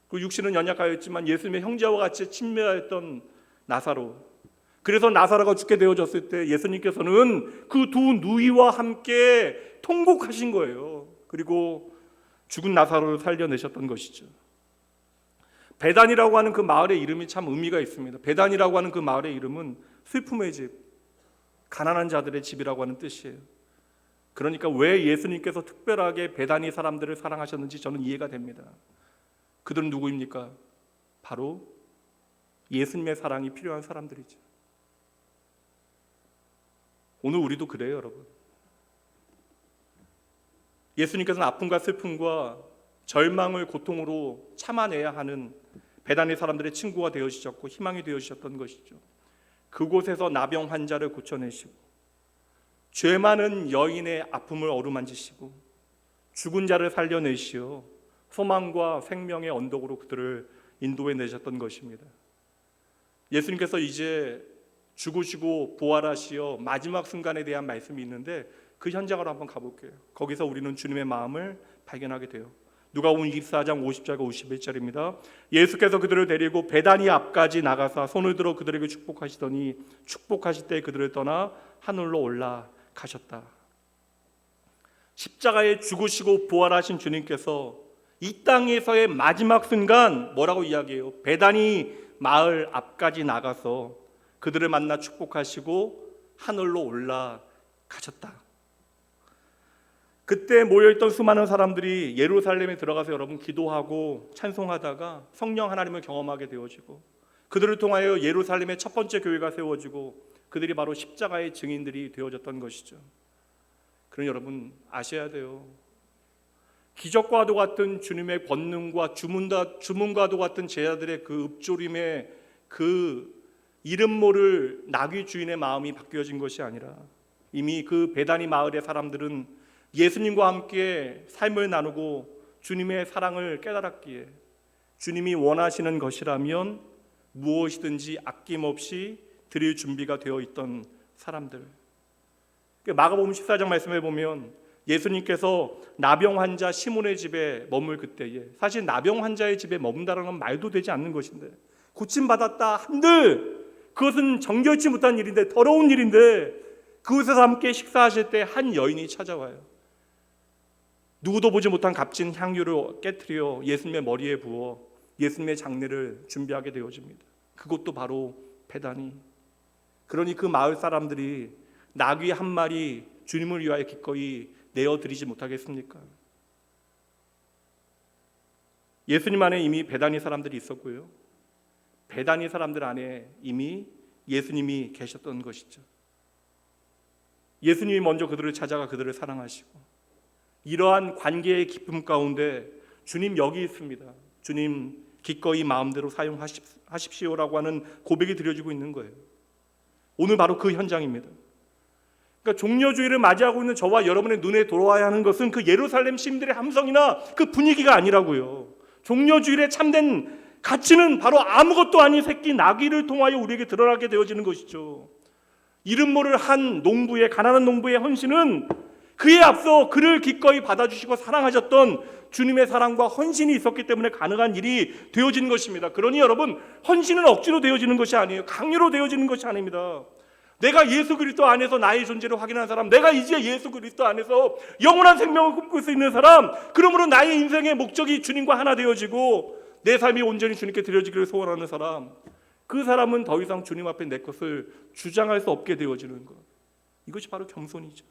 그 육신은 연약하였지만 예수님의 형제와 같이 친밀하였던 나사로. 그래서 나사로가 죽게 되어졌을 때 예수님께서는 그 두 누이와 함께 통곡하신 거예요. 그리고 죽은 나사로를 살려내셨던 것이죠. 베단이라고 하는 그 마을의 이름이 참 의미가 있습니다. 베단이라고 하는 그 마을의 이름은 슬픔의 집, 가난한 자들의 집이라고 하는 뜻이에요. 그러니까 왜 예수님께서 특별하게 베다니 사람들을 사랑하셨는지 저는 이해가 됩니다. 그들은 누구입니까? 바로 예수님의 사랑이 필요한 사람들이죠. 오늘 우리도 그래요, 여러분. 예수님께서는 아픔과 슬픔과 절망을 고통으로 참아내야 하는 베다니 사람들의 친구가 되어주셨고 희망이 되어주셨던 것이죠. 그곳에서 나병 환자를 고쳐내시고 죄 많은 여인의 아픔을 어루만지시고 죽은 자를 살려내시어 소망과 생명의 언덕으로 그들을 인도해 내셨던 것입니다. 예수님께서 이제 죽으시고 부활하시어 마지막 순간에 대한 말씀이 있는데 그 현장으로 한번 가볼게요. 거기서 우리는 주님의 마음을 발견하게 돼요. 누가복음 24장 50절과 51절입니다. 예수께서 그들을 데리고 베다니 앞까지 나가사 손을 들어 그들에게 축복하시더니 축복하실 때 그들을 떠나 하늘로 올라가셨다. 십자가에 죽으시고 부활하신 주님께서 이 땅에서의 마지막 순간 뭐라고 이야기해요? 베다니 마을 앞까지 나가서 그들을 만나 축복하시고 하늘로 올라가셨다. 그때 모여있던 수많은 사람들이 예루살렘에 들어가서 여러분 기도하고 찬송하다가 성령 하나님을 경험하게 되어지고 그들을 통하여 예루살렘의 첫 번째 교회가 세워지고 그들이 바로 십자가의 증인들이 되어졌던 것이죠. 그럼 여러분 아셔야 돼요. 기적과도 같은 주님의 권능과 주문과도 같은 제자들의 그 읊조림에 그 이름 모를 나귀 주인의 마음이 바뀌어진 것이 아니라 이미 그 베다니 마을의 사람들은 예수님과 함께 삶을 나누고 주님의 사랑을 깨달았기에 주님이 원하시는 것이라면 무엇이든지 아낌없이 드릴 준비가 되어 있던 사람들. 마가복음 14장 말씀에 보면 예수님께서 나병 환자 시몬의 집에 머물 그때에 사실 나병 환자의 집에 머문다는 건 말도 되지 않는 것인데 고침받았다 한들 그것은 정결치 못한 일인데 더러운 일인데 그곳에서 함께 식사하실 때 한 여인이 찾아와요. 누구도 보지 못한 값진 향유를 깨트려 예수님의 머리에 부어 예수님의 장례를 준비하게 되어집니다. 그것도 바로 베다니. 그러니 그 마을 사람들이 나귀 한 마리 주님을 위하여 기꺼이 내어드리지 못하겠습니까? 예수님 안에 이미 베다니 사람들이 있었고요. 베다니 사람들 안에 이미 예수님이 계셨던 것이죠. 예수님이 먼저 그들을 찾아가 그들을 사랑하시고 이러한 관계의 기쁨 가운데 주님 여기 있습니다. 주님 기꺼이 마음대로 사용하십시오라고 하는 고백이 드려지고 있는 거예요. 오늘 바로 그 현장입니다. 그러니까 종려주의를 맞이하고 있는 저와 여러분의 눈에 들어와야 하는 것은 그 예루살렘 시민들의 함성이나 그 분위기가 아니라고요. 종려주의의 참된 가치는 바로 아무것도 아닌 새끼 나귀를 통하여 우리에게 드러나게 되어지는 것이죠. 이름 모를 한 농부의 가난한 농부의 헌신은 그에 앞서 그를 기꺼이 받아주시고 사랑하셨던 주님의 사랑과 헌신이 있었기 때문에 가능한 일이 되어지는 것입니다. 그러니 여러분 헌신은 억지로 되어지는 것이 아니에요. 강요로 되어지는 것이 아닙니다. 내가 예수 그리스도 안에서 나의 존재를 확인한 사람, 내가 이제 예수 그리스도 안에서 영원한 생명을 꿈꿀 수 있는 사람, 그러므로 나의 인생의 목적이 주님과 하나 되어지고 내 삶이 온전히 주님께 드려지기를 소원하는 사람, 그 사람은 더 이상 주님 앞에 내 것을 주장할 수 없게 되어지는 것. 이것이 바로 겸손이죠.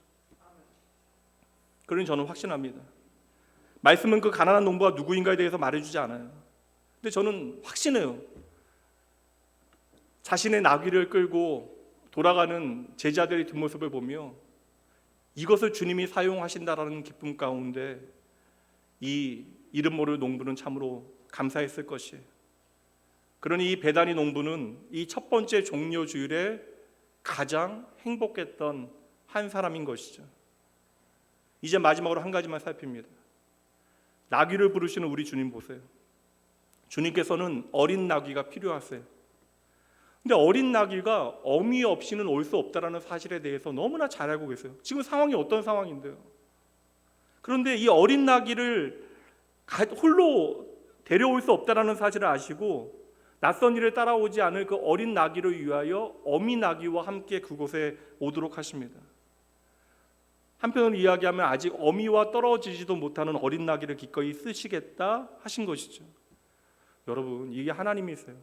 그러니 저는 확신합니다. 말씀은 그 가난한 농부가 누구인가에 대해서 말해주지 않아요. 근데 저는 확신해요. 자신의 나귀를 끌고 돌아가는 제자들의 뒷모습을 보며 이것을 주님이 사용하신다라는 기쁨 가운데 이 이름 모를 농부는 참으로 감사했을 것이에요. 그러니 이 베다니 농부는 이 첫 번째 종려 주일에 가장 행복했던 한 사람인 것이죠. 이제 마지막으로 한 가지만 살핍니다. 나귀를 부르시는 우리 주님 보세요. 주님께서는 어린 나귀가 필요하세요. 근데 어린 나귀가 어미 없이는 올 수 없다라는 사실에 대해서 너무나 잘 알고 계세요. 지금 상황이 어떤 상황인데요. 그런데 이 어린 나귀를 홀로 데려올 수 없다라는 사실을 아시고 낯선 일을 따라오지 않을 그 어린 나귀를 위하여 어미 나귀와 함께 그곳에 오도록 하십니다. 한편으로 이야기하면 아직 어미와 떨어지지도 못하는 어린 나귀를 기꺼이 쓰시겠다 하신 것이죠. 여러분, 이게 하나님이세요.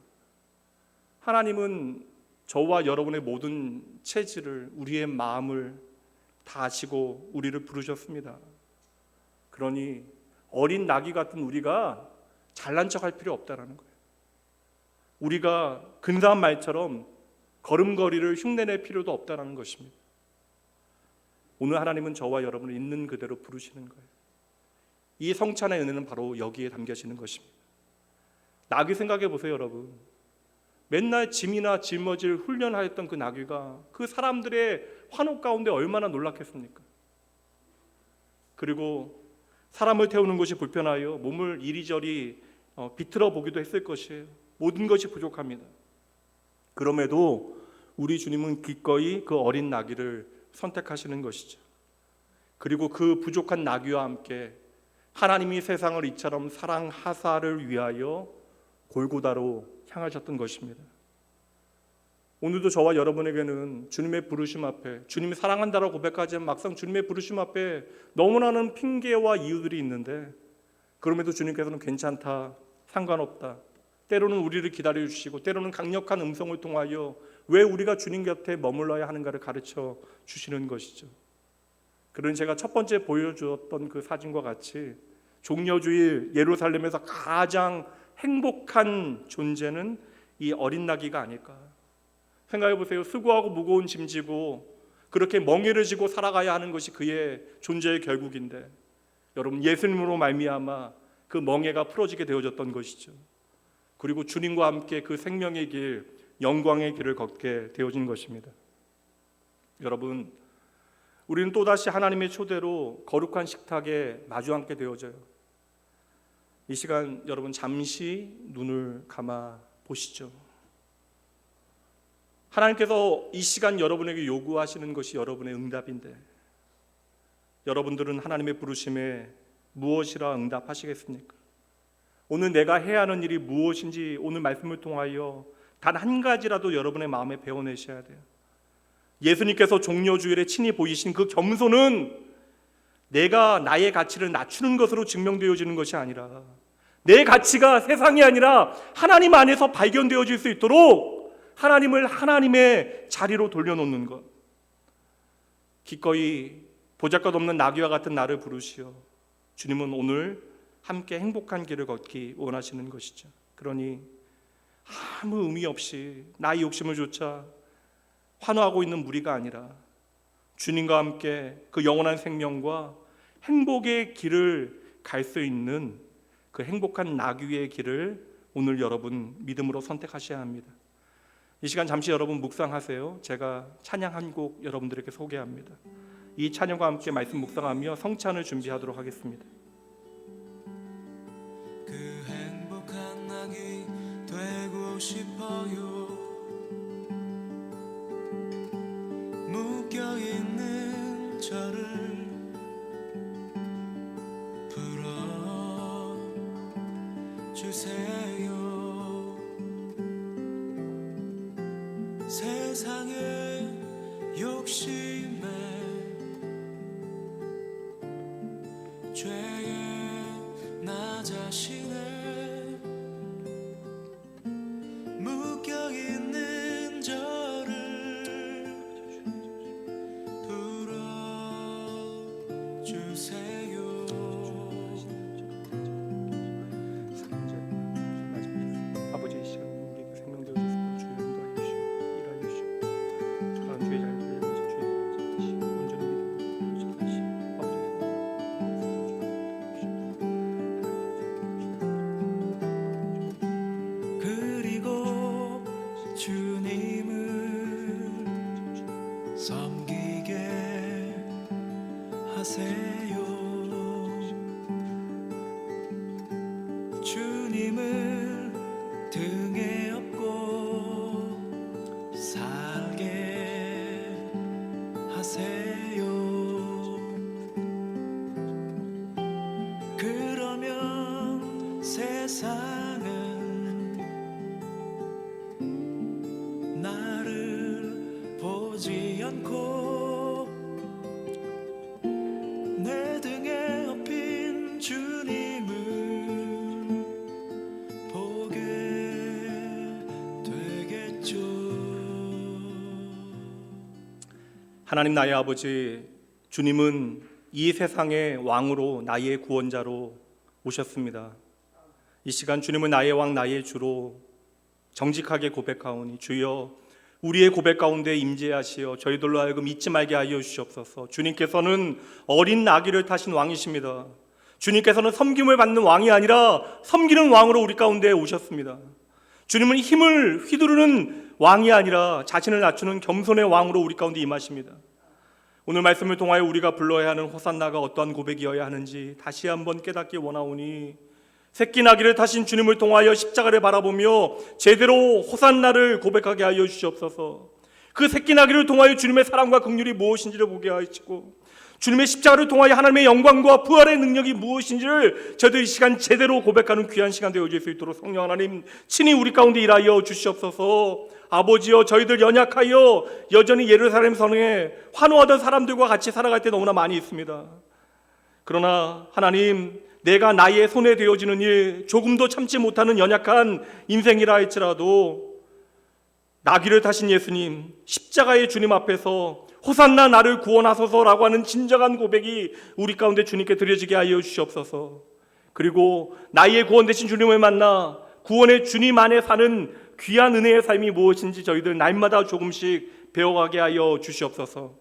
하나님은 저와 여러분의 모든 체질을, 우리의 마음을 다 아시고 우리를 부르셨습니다. 그러니 어린 나귀 같은 우리가 잘난 척할 필요 없다라는 거예요. 우리가 근사한 말처럼 걸음걸이를 흉내낼 필요도 없다라는 것입니다. 오늘 하나님은 저와 여러분을 있는 그대로 부르시는 거예요. 이 성찬의 은혜는 바로 여기에 담겨지는 것입니다. 나귀 생각해 보세요, 여러분. 맨날 짐이나 짊어질 훈련하였던 그 나귀가 그 사람들의 환호 가운데 얼마나 놀랐겠습니까? 그리고 사람을 태우는 것이 불편하여 몸을 이리저리 비틀어 보기도 했을 것이에요. 모든 것이 부족합니다. 그럼에도 우리 주님은 기꺼이 그 어린 나귀를 선택하시는 것이죠. 그리고 그 부족한 나귀와 함께 하나님이 세상을 이처럼 사랑하사를 위하여 골고다로 향하셨던 것입니다. 오늘도 저와 여러분에게는 주님의 부르심 앞에, 주님이 사랑한다라고 고백하지만 막상 주님의 부르심 앞에 너무나는 핑계와 이유들이 있는데, 그럼에도 주님께서는 괜찮다, 상관없다, 때로는 우리를 기다려주시고 때로는 강력한 음성을 통하여 왜 우리가 주님 곁에 머물러야 하는가를 가르쳐 주시는 것이죠. 그런 제가 첫 번째 보여주었던 그 사진과 같이 종려주일 예루살렘에서 가장 행복한 존재는 이 어린 나귀가 아닐까. 생각해 보세요. 수고하고 무거운 짐 지고 그렇게 멍에를 지고 살아가야 하는 것이 그의 존재의 결국인데, 여러분, 예수님으로 말미암아 그 멍에가 풀어지게 되어졌던 것이죠. 그리고 주님과 함께 그 생명의 길, 영광의 길을 걷게 되어진 것입니다. 여러분, 우리는 또다시 하나님의 초대로 거룩한 식탁에 마주 앉게 되어져요. 이 시간 여러분 잠시 눈을 감아 보시죠. 하나님께서 이 시간 여러분에게 요구하시는 것이 여러분의 응답인데, 여러분들은 하나님의 부르심에 무엇이라 응답하시겠습니까? 오늘 내가 해야 하는 일이 무엇인지 오늘 말씀을 통하여 단 한 가지라도 여러분의 마음에 배워내셔야 돼요. 예수님께서 종려주일에 친히 보이신 그 겸손은 내가 나의 가치를 낮추는 것으로 증명되어지는 것이 아니라 내 가치가 세상이 아니라 하나님 안에서 발견되어질 수 있도록 하나님을 하나님의 자리로 돌려놓는 것. 기꺼이 보잘것없는 나귀와 같은 나를 부르시어 주님은 오늘 함께 행복한 길을 걷기 원하시는 것이죠. 그러니 아무 의미 없이 나의 욕심을 좇아 환호하고 있는 무리가 아니라 주님과 함께 그 영원한 생명과 행복의 길을 갈 수 있는 그 행복한 나귀의 길을 오늘 여러분 믿음으로 선택하셔야 합니다. 이 시간 잠시 여러분 묵상하세요. 제가 찬양 한 곡 여러분들에게 소개합니다. 이 찬양과 함께 말씀 묵상하며 성찬을 준비하도록 하겠습니다. 그 행복한 낙이 되고 싶어요. 묶여있는 저를 풀어주세요. 세상의 욕심에 죄에 나 자신을 묶여있는 저를 풀어주세요. 아버지, 이 시간 우리에게 생명 되어주시고 주의 인도하여 주시고 일하여 주시고 저런 주의 잘 들려서 주의 다시 온전히 믿음으로 다시 그리고 주님을 섬기게 하세요. 주님을 등에 업고 살게 하세요. 그러면 세상은 나를 보지 않고 내 등에 업힌 주님을 보게 되겠죠. 하나님 나의 아버지, 주님은 이 세상의 왕으로 나의 구원자로 오셨습니다. 이 시간 주님은 나의 왕 나의 주로 정직하게 고백하오니 주여 우리의 고백 가운데 임재하시어 저희들로 하여금 잊지 말게 하여 주시옵소서. 주님께서는 어린 나귀를 타신 왕이십니다. 주님께서는 섬김을 받는 왕이 아니라 섬기는 왕으로 우리 가운데 오셨습니다. 주님은 힘을 휘두르는 왕이 아니라 자신을 낮추는 겸손의 왕으로 우리 가운데 임하십니다. 오늘 말씀을 통하여 우리가 불러야 하는 호산나가 어떠한 고백이어야 하는지 다시 한번 깨닫기 원하오니 새끼 나귀를 타신 주님을 통하여 십자가를 바라보며 제대로 호산나를 고백하게 하여 주시옵소서. 그 새끼 나귀를 통하여 주님의 사랑과 긍휼이 무엇인지를 보게 하시고 주님의 십자가를 통하여 하나님의 영광과 부활의 능력이 무엇인지를 저희들 이 시간 제대로 고백하는 귀한 시간 되어질 수 있도록 성령 하나님 친히 우리 가운데 일하여 주시옵소서. 아버지여, 저희들 연약하여 여전히 예루살렘 성에 환호하던 사람들과 같이 살아갈 때 너무나 많이 있습니다. 그러나 하나님, 내가 나의 손에 되어지는 일, 조금도 참지 못하는 연약한 인생이라 할지라도 나귀를 타신 예수님, 십자가의 주님 앞에서 호산나 나를 구원하소서라고 하는 진정한 고백이 우리 가운데 주님께 드려지게 하여 주시옵소서. 그리고 나의 구원 되신 주님을 만나 구원의 주님 안에 사는 귀한 은혜의 삶이 무엇인지 저희들 날마다 조금씩 배워가게 하여 주시옵소서.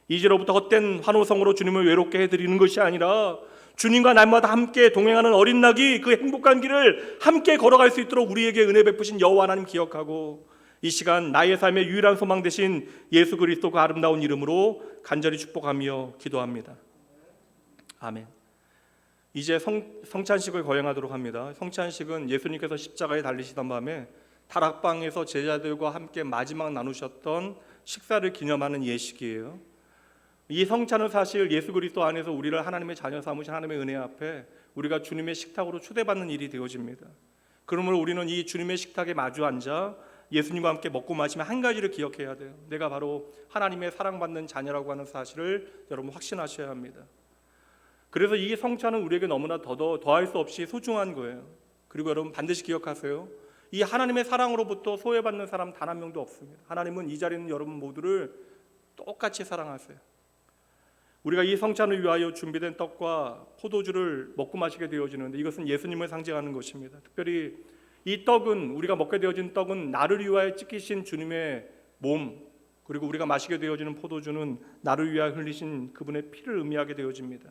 이제로부터 헛된 환호성으로 주님을 외롭게 해드리는 것이 아니라 주님과 날마다 함께 동행하는 어린 낙이 그 행복한 길을 함께 걸어갈 수 있도록 우리에게 은혜 베푸신 여호와 하나님 기억하고 이 시간 나의 삶의 유일한 소망 되신 예수 그리스도 그 아름다운 이름으로 간절히 축복하며 기도합니다. 아멘. 이제 성찬식을 거행하도록 합니다. 성찬식은 예수님께서 십자가에 달리시던 밤에 다락방에서 제자들과 함께 마지막 나누셨던 식사를 기념하는 예식이에요. 이 성찬은 사실 예수 그리스도 안에서 우리를 하나님의 자녀 삼으신 하나님의 은혜 앞에 우리가 주님의 식탁으로 초대받는 일이 되어집니다. 그러므로 우리는 이 주님의 식탁에 마주 앉아 예수님과 함께 먹고 마시며 한 가지를 기억해야 돼요. 내가 바로 하나님의 사랑받는 자녀라고 하는 사실을 여러분 확신하셔야 합니다. 그래서 이 성찬은 우리에게 너무나 더할 수 없이 소중한 거예요. 그리고 여러분 반드시 기억하세요. 이 하나님의 사랑으로부터 소외받는 사람 단 한 명도 없습니다. 하나님은 이 자리에 있는 여러분 모두를 똑같이 사랑하세요. 우리가 이 성찬을 위하여 준비된 떡과 포도주를 먹고 마시게 되어지는데 이것은 예수님을 상징하는 것입니다. 특별히 이 떡은, 우리가 먹게 되어진 떡은 나를 위하여 찢기신 주님의 몸, 그리고 우리가 마시게 되어지는 포도주는 나를 위하여 흘리신 그분의 피를 의미하게 되어집니다.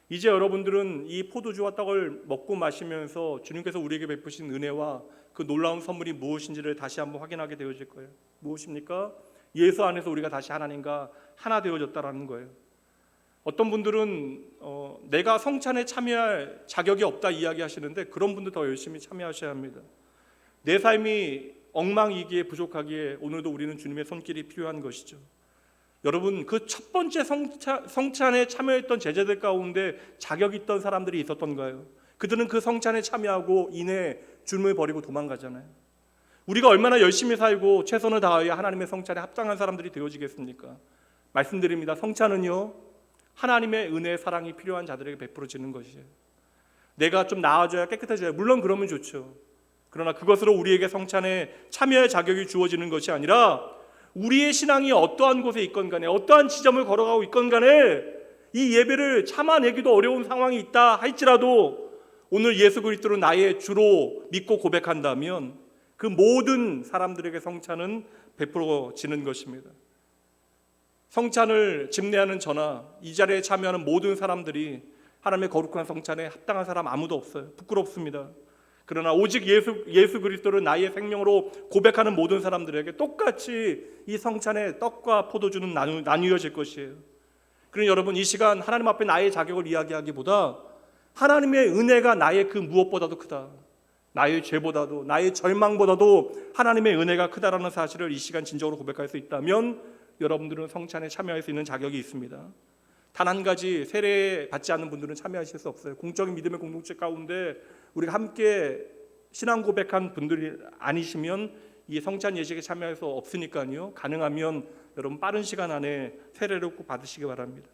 이제 여러분들은 이 포도주와 떡을 먹고 마시면서 주님께서 우리에게 베푸신 은혜와 그 놀라운 선물이 무엇인지를 다시 한번 확인하게 되어질 거예요. 무엇입니까? 예수 안에서 우리가 다시 하나님과 하나 되어졌다라는 거예요. 어떤 분들은 내가 성찬에 참여할 자격이 없다 이야기하시는데 그런 분들 더 열심히 참여하셔야 합니다. 내 삶이 엉망이기에 부족하기에 오늘도 우리는 주님의 손길이 필요한 것이죠. 여러분, 그 첫 번째 성찬에 참여했던 제자들 가운데 자격이 있던 사람들이 있었던가요? 그들은 그 성찬에 참여하고 이내 주님을 버리고 도망가잖아요. 우리가 얼마나 열심히 살고 최선을 다하여 하나님의 성찬에 합당한 사람들이 되어지겠습니까? 말씀드립니다. 성찬은요, 하나님의 은혜, 사랑이 필요한 자들에게 베풀어지는 것이에요. 내가 좀 나아져야 깨끗해져야, 물론 그러면 좋죠. 그러나 그것으로 우리에게 성찬에 참여할 자격이 주어지는 것이 아니라 우리의 신앙이 어떠한 곳에 있건 간에, 어떠한 지점을 걸어가고 있건 간에 이 예배를 참아내기도 어려운 상황이 있다 할지라도 오늘 예수 그리스도를 나의 주로 믿고 고백한다면 그 모든 사람들에게 성찬은 베풀어지는 것입니다. 성찬을 집례하는 저나 이 자리에 참여하는 모든 사람들이 하나님의 거룩한 성찬에 합당한 사람 아무도 없어요. 부끄럽습니다. 그러나 오직 예수 그리스도를 나의 생명으로 고백하는 모든 사람들에게 똑같이 이 성찬의 떡과 포도주는 나뉘어질 것이에요. 그러니 여러분, 이 시간 하나님 앞에 나의 자격을 이야기하기보다 하나님의 은혜가 나의 그 무엇보다도 크다, 나의 죄보다도, 나의 절망보다도 하나님의 은혜가 크다라는 사실을 이 시간 진정으로 고백할 수 있다면 여러분들은 성찬에 참여할 수 있는 자격이 있습니다. 단 한 가지, 세례 받지 않는 분들은 참여하실 수 없어요. 공적인 믿음의 공동체 가운데 우리가 함께 신앙 고백한 분들이 아니시면 이 성찬 예식에 참여할 수 없으니까요. 가능하면 여러분 빠른 시간 안에 세례를 꼭 받으시기 바랍니다.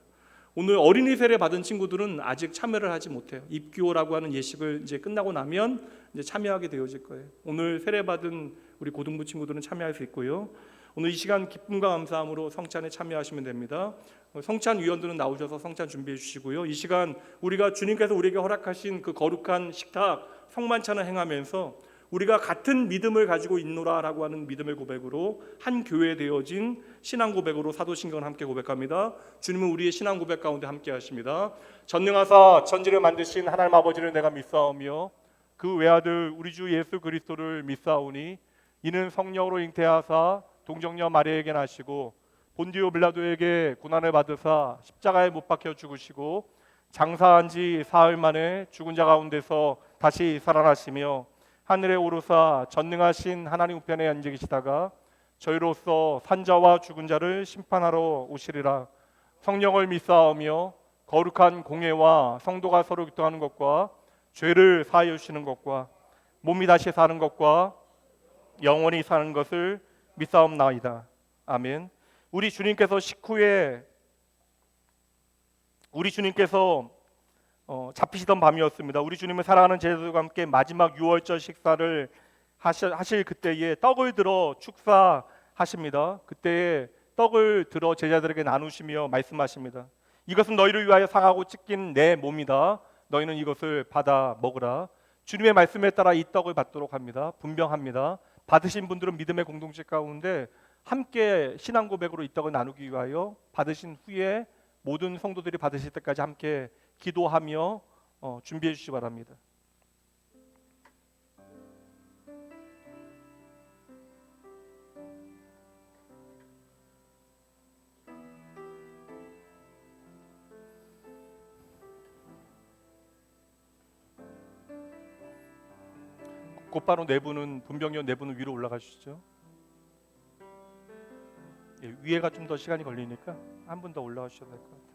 오늘 어린이 세례 받은 친구들은 아직 참여를 하지 못해요. 입교라고 하는 예식을 이제 끝나고 나면 이제 참여하게 되어질 거예요. 오늘 세례 받은 우리 고등부 친구들은 참여할 수 있고요. 오늘 이 시간 기쁨과 감사함으로 성찬에 참여하시면 됩니다. 성찬 위원들은 나오셔서 성찬 준비해 주시고요. 이 시간 우리가 주님께서 우리에게 허락하신 그 거룩한 식탁 성만찬을 행하면서 우리가 같은 믿음을 가지고 있노라라고 하는 믿음의 고백으로 한 교회 되어진 신앙 고백으로 사도신경을 함께 고백합니다. 주님은 우리의 신앙 고백 가운데 함께 하십니다. 전능하사 천지를 만드신 하나님 아버지를 내가 믿사오며 그 외아들 우리 주 예수 그리스도를 믿사오니 이는 성령으로 잉태하사 동정녀 마리아에게 나시고 본디오 빌라도에게 고난을 받으사 십자가에 못 박혀 죽으시고 장사한 지 사흘 만에 죽은 자 가운데서 다시 살아나시며 하늘에 오르사 전능하신 하나님 우편에 앉으시다가 저희로서 산자와 죽은 자를 심판하러 오시리라. 성령을 믿사오며 거룩한 공예와 성도가 서로 교통하는 것과 죄를 사하여 주시는 것과 몸이 다시 사는 것과 영원히 사는 것을 믿사옵나이다. 아멘. 우리 주님께서 식후에 잡히시던 밤이었습니다. 우리 주님을 사랑하는 제자들과 함께 마지막 유월절 식사를 하실 그때에 떡을 들어 축사하십니다. 그때에 떡을 들어 제자들에게 나누시며 말씀하십니다. 이것은 너희를 위하여 상하고 찢긴 내 몸이다. 너희는 이것을 받아 먹으라. 주님의 말씀에 따라 이 떡을 받도록 합니다. 분명합니다. 받으신 분들은 믿음의 공동체 가운데 함께 신앙 고백으로 이 떡을 나누기 위하여 받으신 후에 모든 성도들이 받으실 때까지 함께 기도하며 준비해 주시기 바랍니다. 곧바로 분병위원 네 분은 위로 올라가 주시죠. 예, 위에가 좀 더 시간이 걸리니까 한 분 더 올라가 주셔도 될 것 같아요.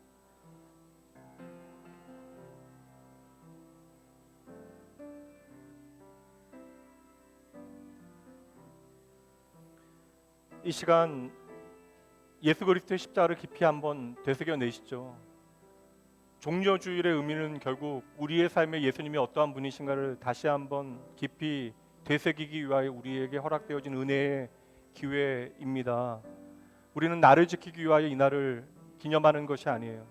이 시간 예수 그리스도의 십자가를 깊이 한번 되새겨 내시죠. 종려주일의 의미는 결국 우리의 삶에 예수님이 어떠한 분이신가를 다시 한번 깊이 되새기기 위하여 우리에게 허락되어진 은혜의 기회입니다. 우리는 날을 지키기 위하여 이 날을 기념하는 것이 아니에요.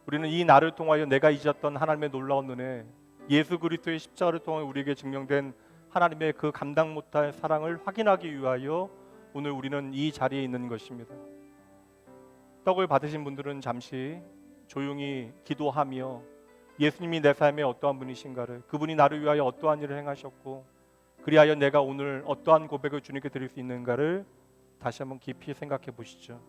우리는 이 날을 통하여 내가 잊었던 하나님의 놀라운 은혜, 예수 그리스도의 십자가를 통해 우리에게 증명된 하나님의 그 감당 못할 사랑을 확인하기 위하여 오늘 우리는 이 자리에 있는 것입니다. 떡을 받으신 분들은 잠시 조용히 기도하며 예수님이 내 삶에 어떠한 분이신가를, 그분이 나를 위하여 어떠한 일을 행하셨고 그리하여 내가 오늘 어떠한 고백을 주님께 드릴 수 있는가를 다시 한번 깊이 생각해 보시죠.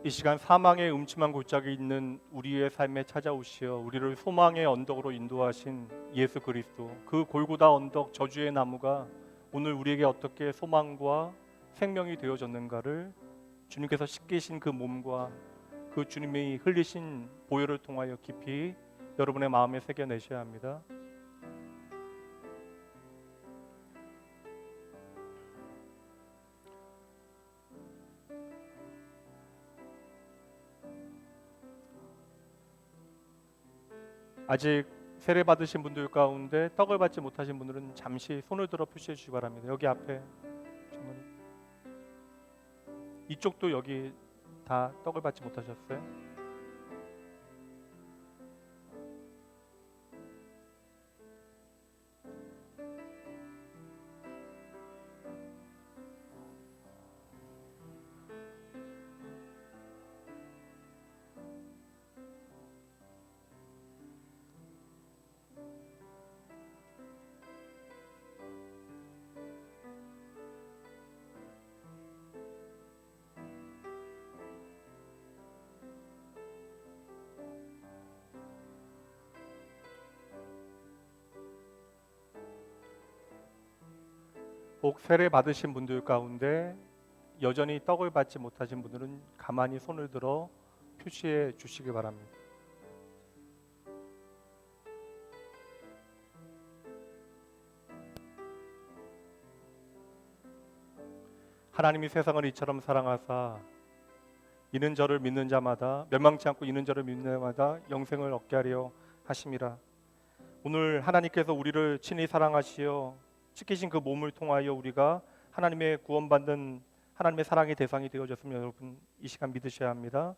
이 시간 사망의 음침한 골짜기에 있는 우리의 삶에 찾아오시어 우리를 소망의 언덕으로 인도하신 예수 그리스도, 그 골고다 언덕 저주의 나무가 오늘 우리에게 어떻게 소망과 생명이 되어졌는가를 주님께서 씻기신 그 몸과 그 주님이 흘리신 보혈을 통하여 깊이 여러분의 마음에 새겨내셔야 합니다. 아직 세례 받으신 분들 가운데 떡을 받지 못하신 분들은 잠시 손을 들어 표시해 주시기 바랍니다. 여기 앞에 주머니. 이쪽도 여기 다 떡을 받지 못하셨어요? 혹 세례 받으신 분들 가운데 여전히 떡을 받지 못하신 분들은 가만히 손을 들어 표시해 주시기 바랍니다. 하나님이 세상을 이처럼 사랑하사 이는 저를 믿는 자마다 멸망치 않고 이는 저를 믿는 자마다 영생을 얻게 하려 하심이라. 오늘 하나님께서 우리를 친히 사랑하시어 지키신 그 몸을 통하여 우리가 하나님의 구원받는 하나님의 사랑의 대상이 되어졌으면 여러분 이 시간 믿으셔야 합니다.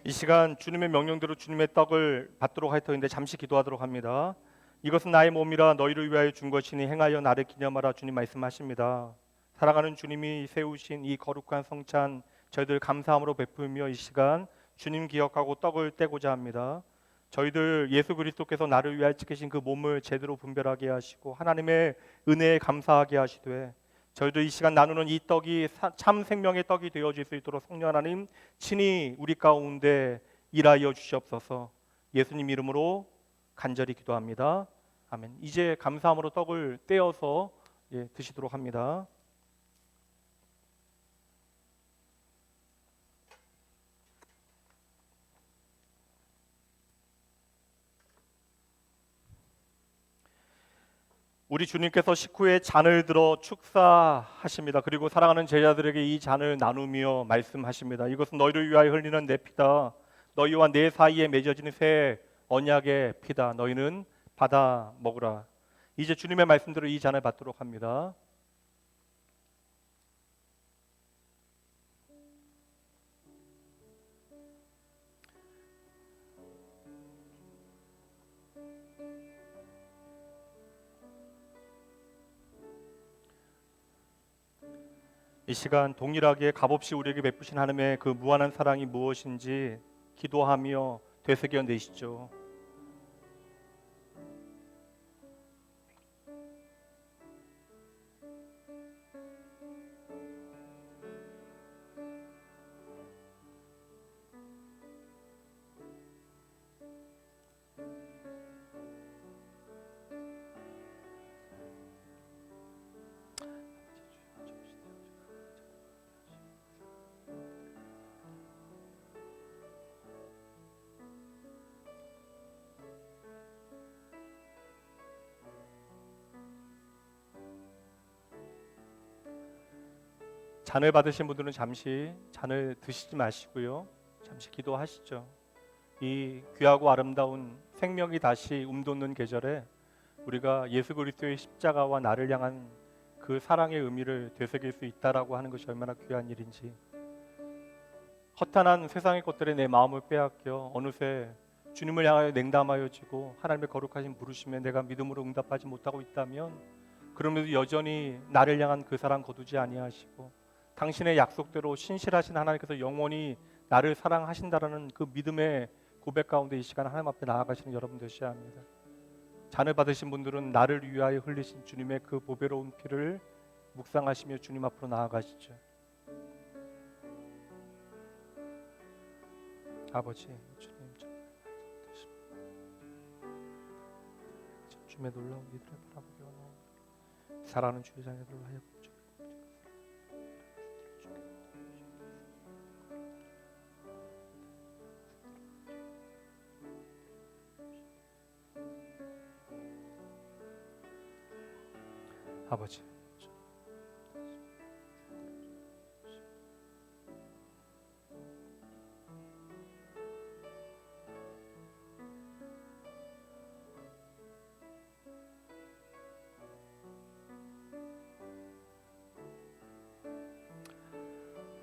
이 시간 주님의 명령대로 주님의 떡을 받도록 하였더니 잠시 기도하도록 합니다. 이것은 나의 몸이라 너희를 위하여 준 것이니 행하여 나를 기념하라. 주님 말씀하십니다. 사랑하는 주님이 세우신 이 거룩한 성찬 저희들 감사함으로 베풀며 이 시간 주님 기억하고 떡을 떼고자 합니다. 저희들 예수 그리스도께서 나를 위하여 지키신 그 몸을 제대로 분별하게 하시고 하나님의 은혜에 감사하게 하시되 저희들 이 시간 나누는 이 떡이 참 생명의 떡이 되어질 수 있도록 성령 하나님 친히 우리 가운데 일하여 주시옵소서. 예수님 이름으로 간절히 기도합니다. 아멘. 이제 감사함으로 떡을 떼어서 드시도록 합니다. 우리 주님께서 식후에 잔을 들어 축사하십니다. 그리고 사랑하는 제자들에게 이 잔을 나누며 말씀하십니다. 이것은 너희를 위하여 흘리는 내 피다. 너희와 내 사이에 맺어지는 새 언약의 피다. 너희는 받아 먹으라. 이제 주님의 말씀대로 이 잔을 받도록 합니다. 이 시간 동일하게 값없이 우리에게 베푸신 하나님의 그 무한한 사랑이 무엇인지 기도하며 되새겨 내시죠. 잔을 받으신 분들은 잠시 잔을 드시지 마시고요. 잠시 기도하시죠. 이 귀하고 아름다운 생명이 다시 움돋는 계절에 우리가 예수 그리스도의 십자가와 나를 향한 그 사랑의 의미를 되새길 수 있다라고 하는 것이 얼마나 귀한 일인지. 허탄한 세상의 것들에 내 마음을 빼앗겨 어느새 주님을 향하여 냉담하여지고 하나님의 거룩하신 부르심에 내가 믿음으로 응답하지 못하고 있다면 그럼에도 여전히 나를 향한 그 사랑 거두지 아니하시고 당신의 약속대로 신실하신 하나님께서 영원히 나를 사랑하신다라는 그 믿음의 고백 가운데 이 시간 하나님 앞에 나아가시는 여러분 되셔야 합니다. 잔을 받으신 분들은 나를 위하여 흘리신 주님의 그 보배로운 피를 묵상하시며 주님 앞으로 나아가시죠. 아버지 주님 주님의 놀라운 이들을 바라보게 원하오니 사랑하는 주의 자녀들로 하여금 아버지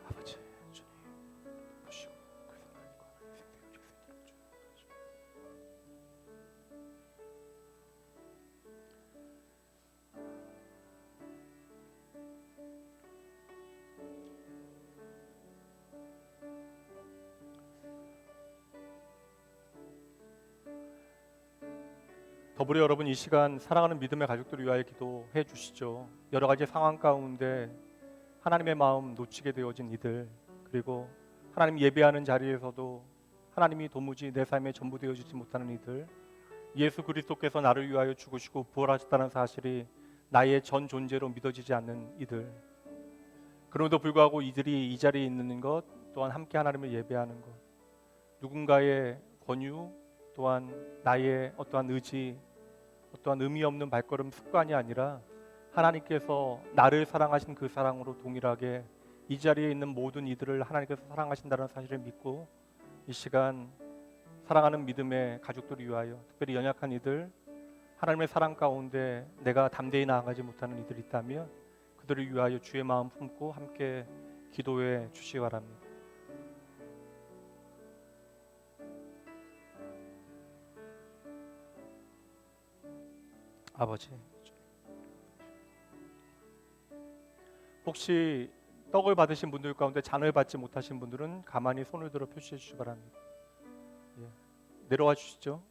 아버지 주님 보시고 그래서 나를 거하는 생명을 주시는 더불어 여러분 이 시간 사랑하는 믿음의 가족들을 위하여 기도해 주시죠. 여러 가지 상황 가운데 하나님의 마음 놓치게 되어진 이들, 그리고 하나님 예배하는 자리에서도 하나님이 도무지 내 삶에 전부 되어주지 못하는 이들, 예수 그리스도께서 나를 위하여 죽으시고 부활하셨다는 사실이 나의 전 존재로 믿어지지 않는 이들, 그럼에도 불구하고 이들이 이 자리에 있는 것 또한 함께 하나님을 예배하는 것, 누군가의 권유 또한 나의 어떠한 의지, 어떠한 의미 없는 발걸음 습관이 아니라 하나님께서 나를 사랑하신 그 사랑으로 동일하게 이 자리에 있는 모든 이들을 하나님께서 사랑하신다는 사실을 믿고 이 시간 사랑하는 믿음의 가족들을 위하여 특별히 연약한 이들, 하나님의 사랑 가운데 내가 담대히 나아가지 못하는 이들이 있다면 그들을 위하여 주의 마음 품고 함께 기도해 주시기 바랍니다. 아버지, 혹시 떡을 받으신 분들 가운데 잔을 받지 못하신 분들은 가만히 손을 들어 표시해 주시기 바랍니다. 예. 내려와 주시죠.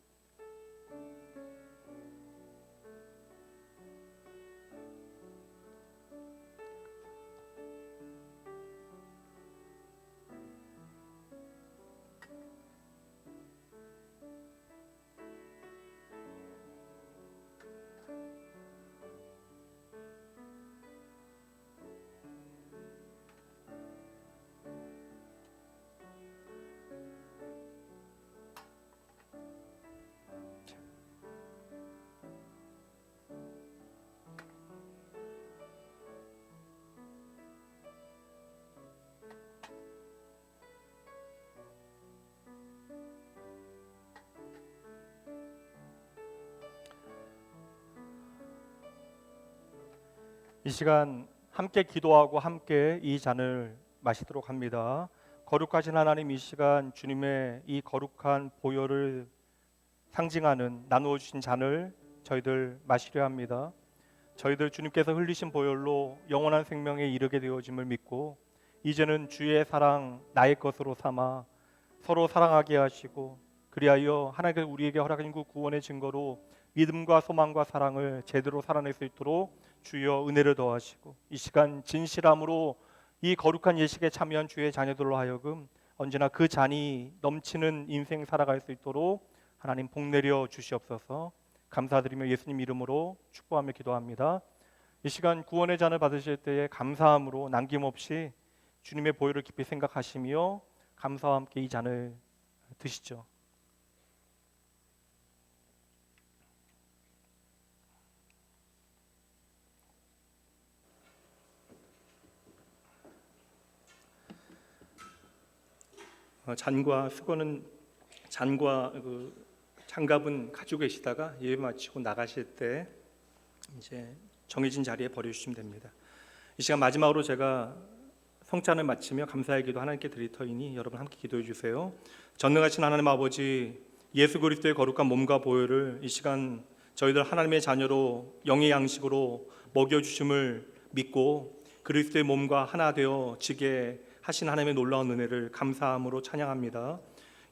이 시간 함께 기도하고 함께 이 잔을 마시도록 합니다. 거룩하신 하나님, 이 시간 주님의 이 거룩한 보혈을 상징하는 나누어 주신 잔을 저희들 마시려 합니다. 저희들 주님께서 흘리신 보혈로 영원한 생명에 이르게 되어짐을 믿고 이제는 주의 사랑 나의 것으로 삼아 서로 사랑하게 하시고 그리하여 하나님께서 우리에게 허락하신 그 구원의 증거로 믿음과 소망과 사랑을 제대로 살아낼 수 있도록 주여 은혜를 더하시고 이 시간 진실함으로 이 거룩한 예식에 참여한 주의 자녀들로 하여금 언제나 그 잔이 넘치는 인생 살아갈 수 있도록 하나님 복 내려 주시옵소서. 감사드리며 예수님 이름으로 축복하며 기도합니다. 이 시간 구원의 잔을 받으실 때에 감사함으로 남김없이 주님의 보혈을 깊이 생각하시며 감사와 함께 이 잔을 드시죠. 잔과 수건은 잔과 그 장갑은 가지고 계시다가 예배 마치고 나가실 때 이제 정해진 자리에 버려주시면 됩니다. 이 시간 마지막으로 제가 성찬을 마치며 감사의 기도 하나님께 드릴 터이니 여러분 함께 기도해 주세요. 전능하신 하나님 아버지, 예수 그리스도의 거룩한 몸과 보혈을 이 시간 저희들 하나님의 자녀로 영의 양식으로 먹여주심을 믿고 그리스도의 몸과 하나 되어지게 하신 하나님의 놀라운 은혜를 감사함으로 찬양합니다.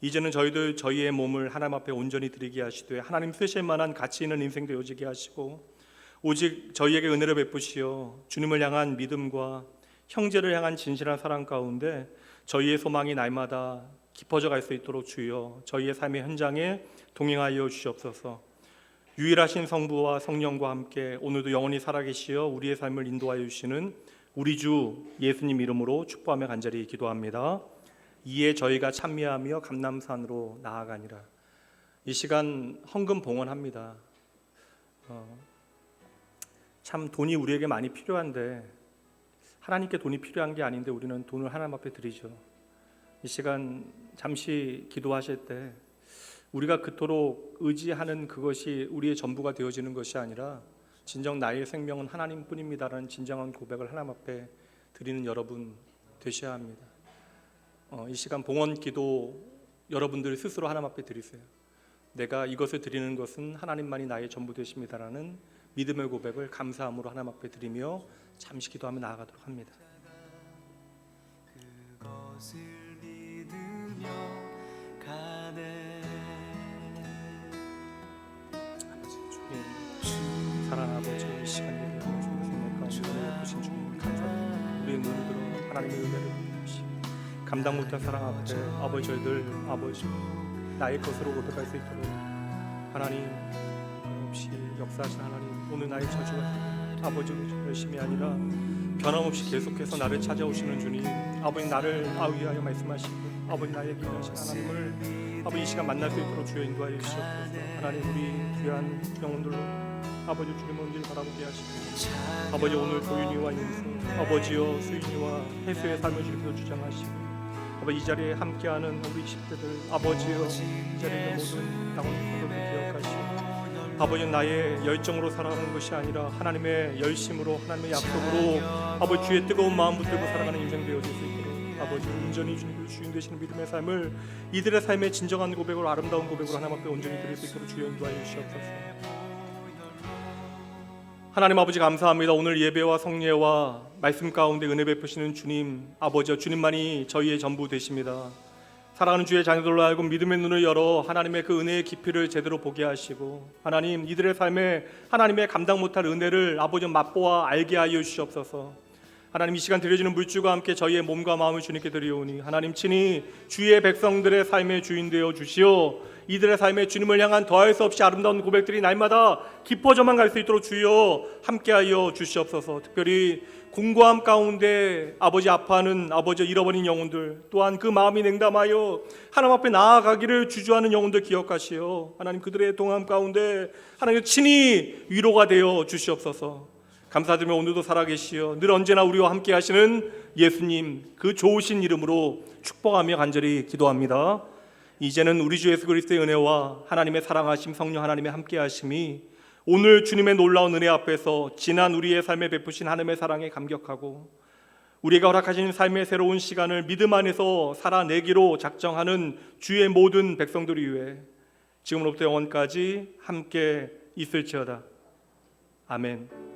이제는 저희들 저희의 몸을 하나님 앞에 온전히 드리게 하시되 하나님 쓰실 만한 가치 있는 인생 되어지게 하시고 오직 저희에게 은혜를 베푸시어 주님을 향한 믿음과 형제를 향한 진실한 사랑 가운데 저희의 소망이 날마다 깊어져 갈 수 있도록 주여 저희의 삶의 현장에 동행하여 주시옵소서. 유일하신 성부와 성령과 함께 오늘도 영원히 살아계시어 우리의 삶을 인도하여 주시는 우리 주 예수님 이름으로 축복하며 간절히 기도합니다. 이에 저희가 찬미하며 감람산으로 나아가니라. 이 시간 헌금 봉헌합니다. 참 돈이 우리에게 많이 필요한데 하나님께 돈이 필요한 게 아닌데 우리는 돈을 하나님 앞에 드리죠. 이 시간 잠시 기도하실 때 우리가 그토록 의지하는 그것이 우리의 전부가 되어지는 것이 아니라 진정 나의 생명은 하나님뿐입니다라는 진정한 고백을 하나님 앞에 드리는 여러분 되셔야 합니다. 이 시간 봉헌 기도 여러분들 스스로 하나님 앞에 드리세요. 내가 이것을 드리는 것은 하나님만이 나의 전부 되십니다라는 믿음의 고백을 감사함으로 하나님 앞에 드리며 잠시 기도하며 나아가도록 합니다. 그것을 믿으며 가네. 사랑 아버지, 이 시간 예배를 주신 가운데 베푸신 주님 감사드립니다. 우리의 눈을 들어 하나님의 은혜를 베푸시고 감당 못한 사랑 앞에 아버지 저희들 아버지 나의 것으로 고백할 수 있도록 하나님 없이 역사하신 하나님 오늘 나의 저주가 아버지 열심이 아니라 변함없이 계속해서 나를 찾아오시는 주님 아버지 나를 위하여 말씀하시고 아버지 나에게 일하신 하나님을 아버지 이 시간 만날 수 있도록 주여 인도하여 주시옵소서. 하나님 우리 귀한 영혼들로 아버지 주님을 온전히 바라보게 하시고 아버지 오늘 도윤이와 인수 아버지여 수인이와 혜수의 삶을 주께서 주장하시고 아버지 이 자리에 함께하는 우리 20대들 아버지여 이 자리에 있는 모든 영혼 성도들 기억하시고 아버지 나의 열정으로 살아가는 것이 아니라 하나님의 열심으로 하나님의 약속으로 아버지 주의 뜨거운 마음 붙들고 살아가는 인생 되어질 수 있도록 아버지 온전히 주님을 주인 되시는 믿음의 삶을 이들의 삶의 진정한 고백으로 아름다운 고백으로 하나님 앞에 온전히 드릴 수 있도록 주여 인도하여 주시옵소서. 하나님 아버지 감사합니다. 오늘 예배와 성례와 말씀 가운데 은혜 베푸시는 주님 아버지, 주님만이 저희의 전부 되십니다. 사랑하는 주의 자녀들로 하여금 믿음의 눈을 열어 하나님의 그 은혜의 깊이를 제대로 보게 하시고, 하나님 이들의 삶에 하나님의 감당 못할 은혜를 아버지 맛보아 알게 하여 주시옵소서. 하나님 이 시간 드려지는 물주와 함께 저희의 몸과 마음을 주님께 드리오니 하나님 친히 주의 백성들의 삶의 주인 되어 주시오. 이들의 삶에 주님을 향한 더할 수 없이 아름다운 고백들이 날마다 깊어져만 갈 수 있도록 주여 함께하여 주시옵소서. 특별히 공고함 가운데 아버지 아파하는 아버지 잃어버린 영혼들, 또한 그 마음이 냉담하여 하나님 앞에 나아가기를 주저하는 영혼들 기억하시오. 하나님 그들의 동함 가운데 하나님 친히 위로가 되어 주시옵소서. 감사드리며 오늘도 살아계시어 늘 언제나 우리와 함께 하시는 예수님 그 좋으신 이름으로 축복하며 간절히 기도합니다. 이제는 우리 주 예수 그리스도의 은혜와 하나님의 사랑하심 성령 하나님의 함께 하심이 오늘 주님의 놀라운 은혜 앞에서 지난 우리의 삶에 베푸신 하나님의 사랑에 감격하고 우리가 허락하신 삶의 새로운 시간을 믿음 안에서 살아내기로 작정하는 주의 모든 백성들을 위해 지금으로부터 영원까지 함께 있을지어다. 아멘.